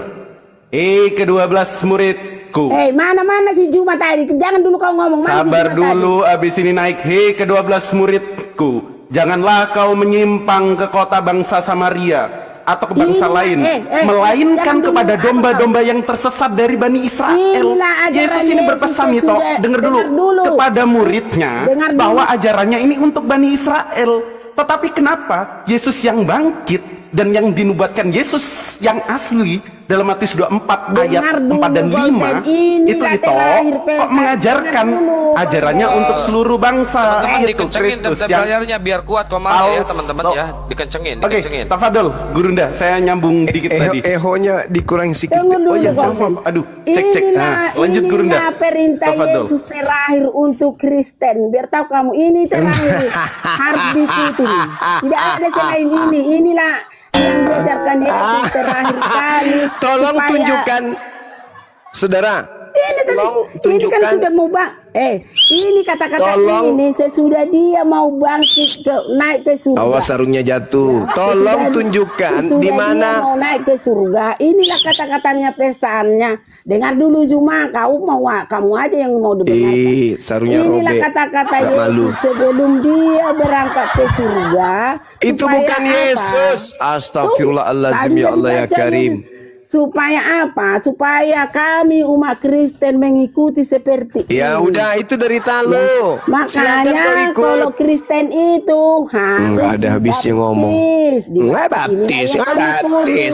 ke-12 muridku." Mana si Juma tadi? Jangan dulu kau ngomong. Sabar dulu, abis ini naik. ke-12 muridku, janganlah kau menyimpang ke kota bangsa Samaria atau ke bangsa lain, melainkan kepada domba-domba yang tersesat dari Bani Israel. Yesus ini berpesan nih, dengar dulu, kepada muridnya bahwa ajarannya ini untuk Bani Israel. Tetapi kenapa Yesus yang bangkit dan yang dinubuatkan Yesus yang asli dalam Matius 24 ayat Dengar 4 dan dulu, 5 Golden. itu Inilah Ito terlahir kok pesan. mengajarkan Dengar dulu, ajarannya Golden. untuk seluruh bangsa. Teman-teman Itu dikencengin Kristus tetap yang layarnya biar kuat komandonya ya Also. teman-teman ya. Dikencengin, Oke, dikencengin. tafadhol Gurunda, saya nyambung dikit tadi. Ehonya dikurang sedikit. Tunggu dulu, Oh ya, Golden. maaf. Aduh, cek. Nah, lanjut Gurunda. Inilah perintah Tafadhol. Yesus terakhir untuk Kristen. Biar tahu kamu, ini terakhir. Harus diikuti. Tidak ada selain ini. Inilah yang diajarkan Yesus terakhir kali. Tolong supaya- tunjukkan, saudara. Ini tadi, Tolong ini kan tunjukkan. sudah mau ini kata-kata Tolong. ini sesudah dia mau bangkit naik ke surga. Awas sarungnya jatuh. Tolong tunjukkan Sesudah di dia mana. mau naik ke surga. Inilah kata-katanya pesannya. Dengar dulu Juma, kamu aja yang mau dengar. Sarungnya Inilah robek. kata-kata Nggak malu. Yesus sebelum dia berangkat ke surga. Itu supaya bukan apa? Yesus. Astagfirullahaladzim Tadi ya Allah ya dibacain. Karim. Supaya apa? Supaya kami umat Kristen mengikuti seperti Ya ini. udah itu derita lo. Silakan kau Makanya ikut. kalau Kristen itu Nggak ada habisnya ngomong. Nggak baptis,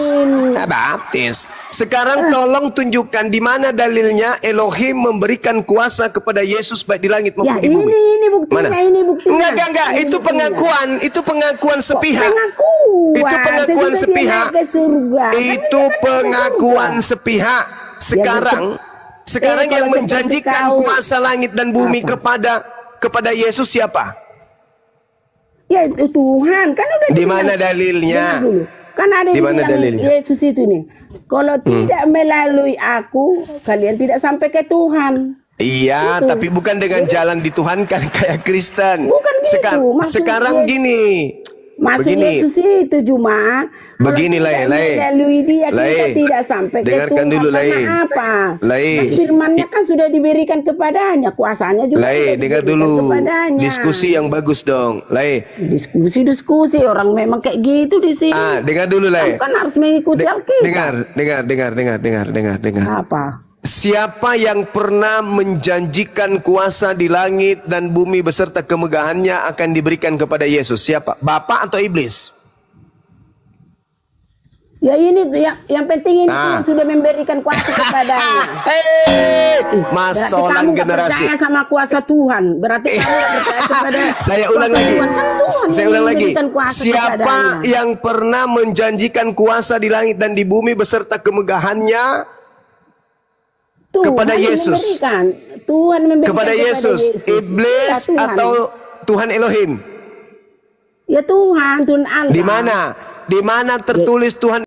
nggak baptis. Sekarang tolong tunjukkan di mana dalilnya Elohim memberikan kuasa kepada Yesus baik di langit maupun Ya di bumi. ini buktinya, Mana? ini buktinya. Enggak. Ini Itu buktinya. pengakuan sepihak. Pengakuan. Itu pengakuan Sesudah dia sepihak. naik ke surga. Itu pengakuan sepihak. Sekarang kalau yang seperti menjanjikan kau- kuasa langit dan bumi kepada Yesus siapa? Ya itu Tuhan kan udah Di dibilang. mana dalilnya? Dengar dulu. Kan ada Di yang mana bilang dalilnya? Yesus itu nih. Kalau tidak melalui aku, kalian tidak sampai ke Tuhan. Iya, Itu. tapi bukan dengan jalan dituhankan kayak Kristen. Bukan gitu. Maksud Sekarang Yesus- gini. Maksud Begini. Yesus itu Juma. Begini, kalau tidak Lai. melalui dia kita Lai. tidak sampai Dengarkan ke Tuhan. dulu, Lai. Karena apa? Lai. Firman-Nya kan sudah diberikan kepadanya, kuasanya juga sudah Dengar diberikan dulu. kepadanya. Diskusi yang bagus dong. Diskusi orang memang kayak gitu di sini. Dengar dulu, Lai. Kamu kan harus mengikuti Alkitab. Dengar. Apa? Siapa yang pernah menjanjikan kuasa di langit dan bumi beserta kemegahannya akan diberikan kepada Yesus? Siapa? Bapak atau iblis? Ya ini yang penting ini Tuhan sudah memberikan kuasa kepadanya. Mas Berarti Solang kamu nggak generasi. percaya sama kuasa Tuhan. Berarti kamu nggak percaya kepada Saya ulang kuasa lagi. Tuhan. Kan Tuhan Saya yang ulang lagi. memberikan kuasa Siapa kepadanya. yang pernah menjanjikan kuasa di langit dan di bumi beserta kemegahannya Tuhan kepada yang Yesus? memberikan. Tuhan memberikan Kepada Yesus, iblis Ya, Tuhan. atau Tuhan Elohim? Ya Tuhan Allah. Di mana? Di mana tertulis Tuhan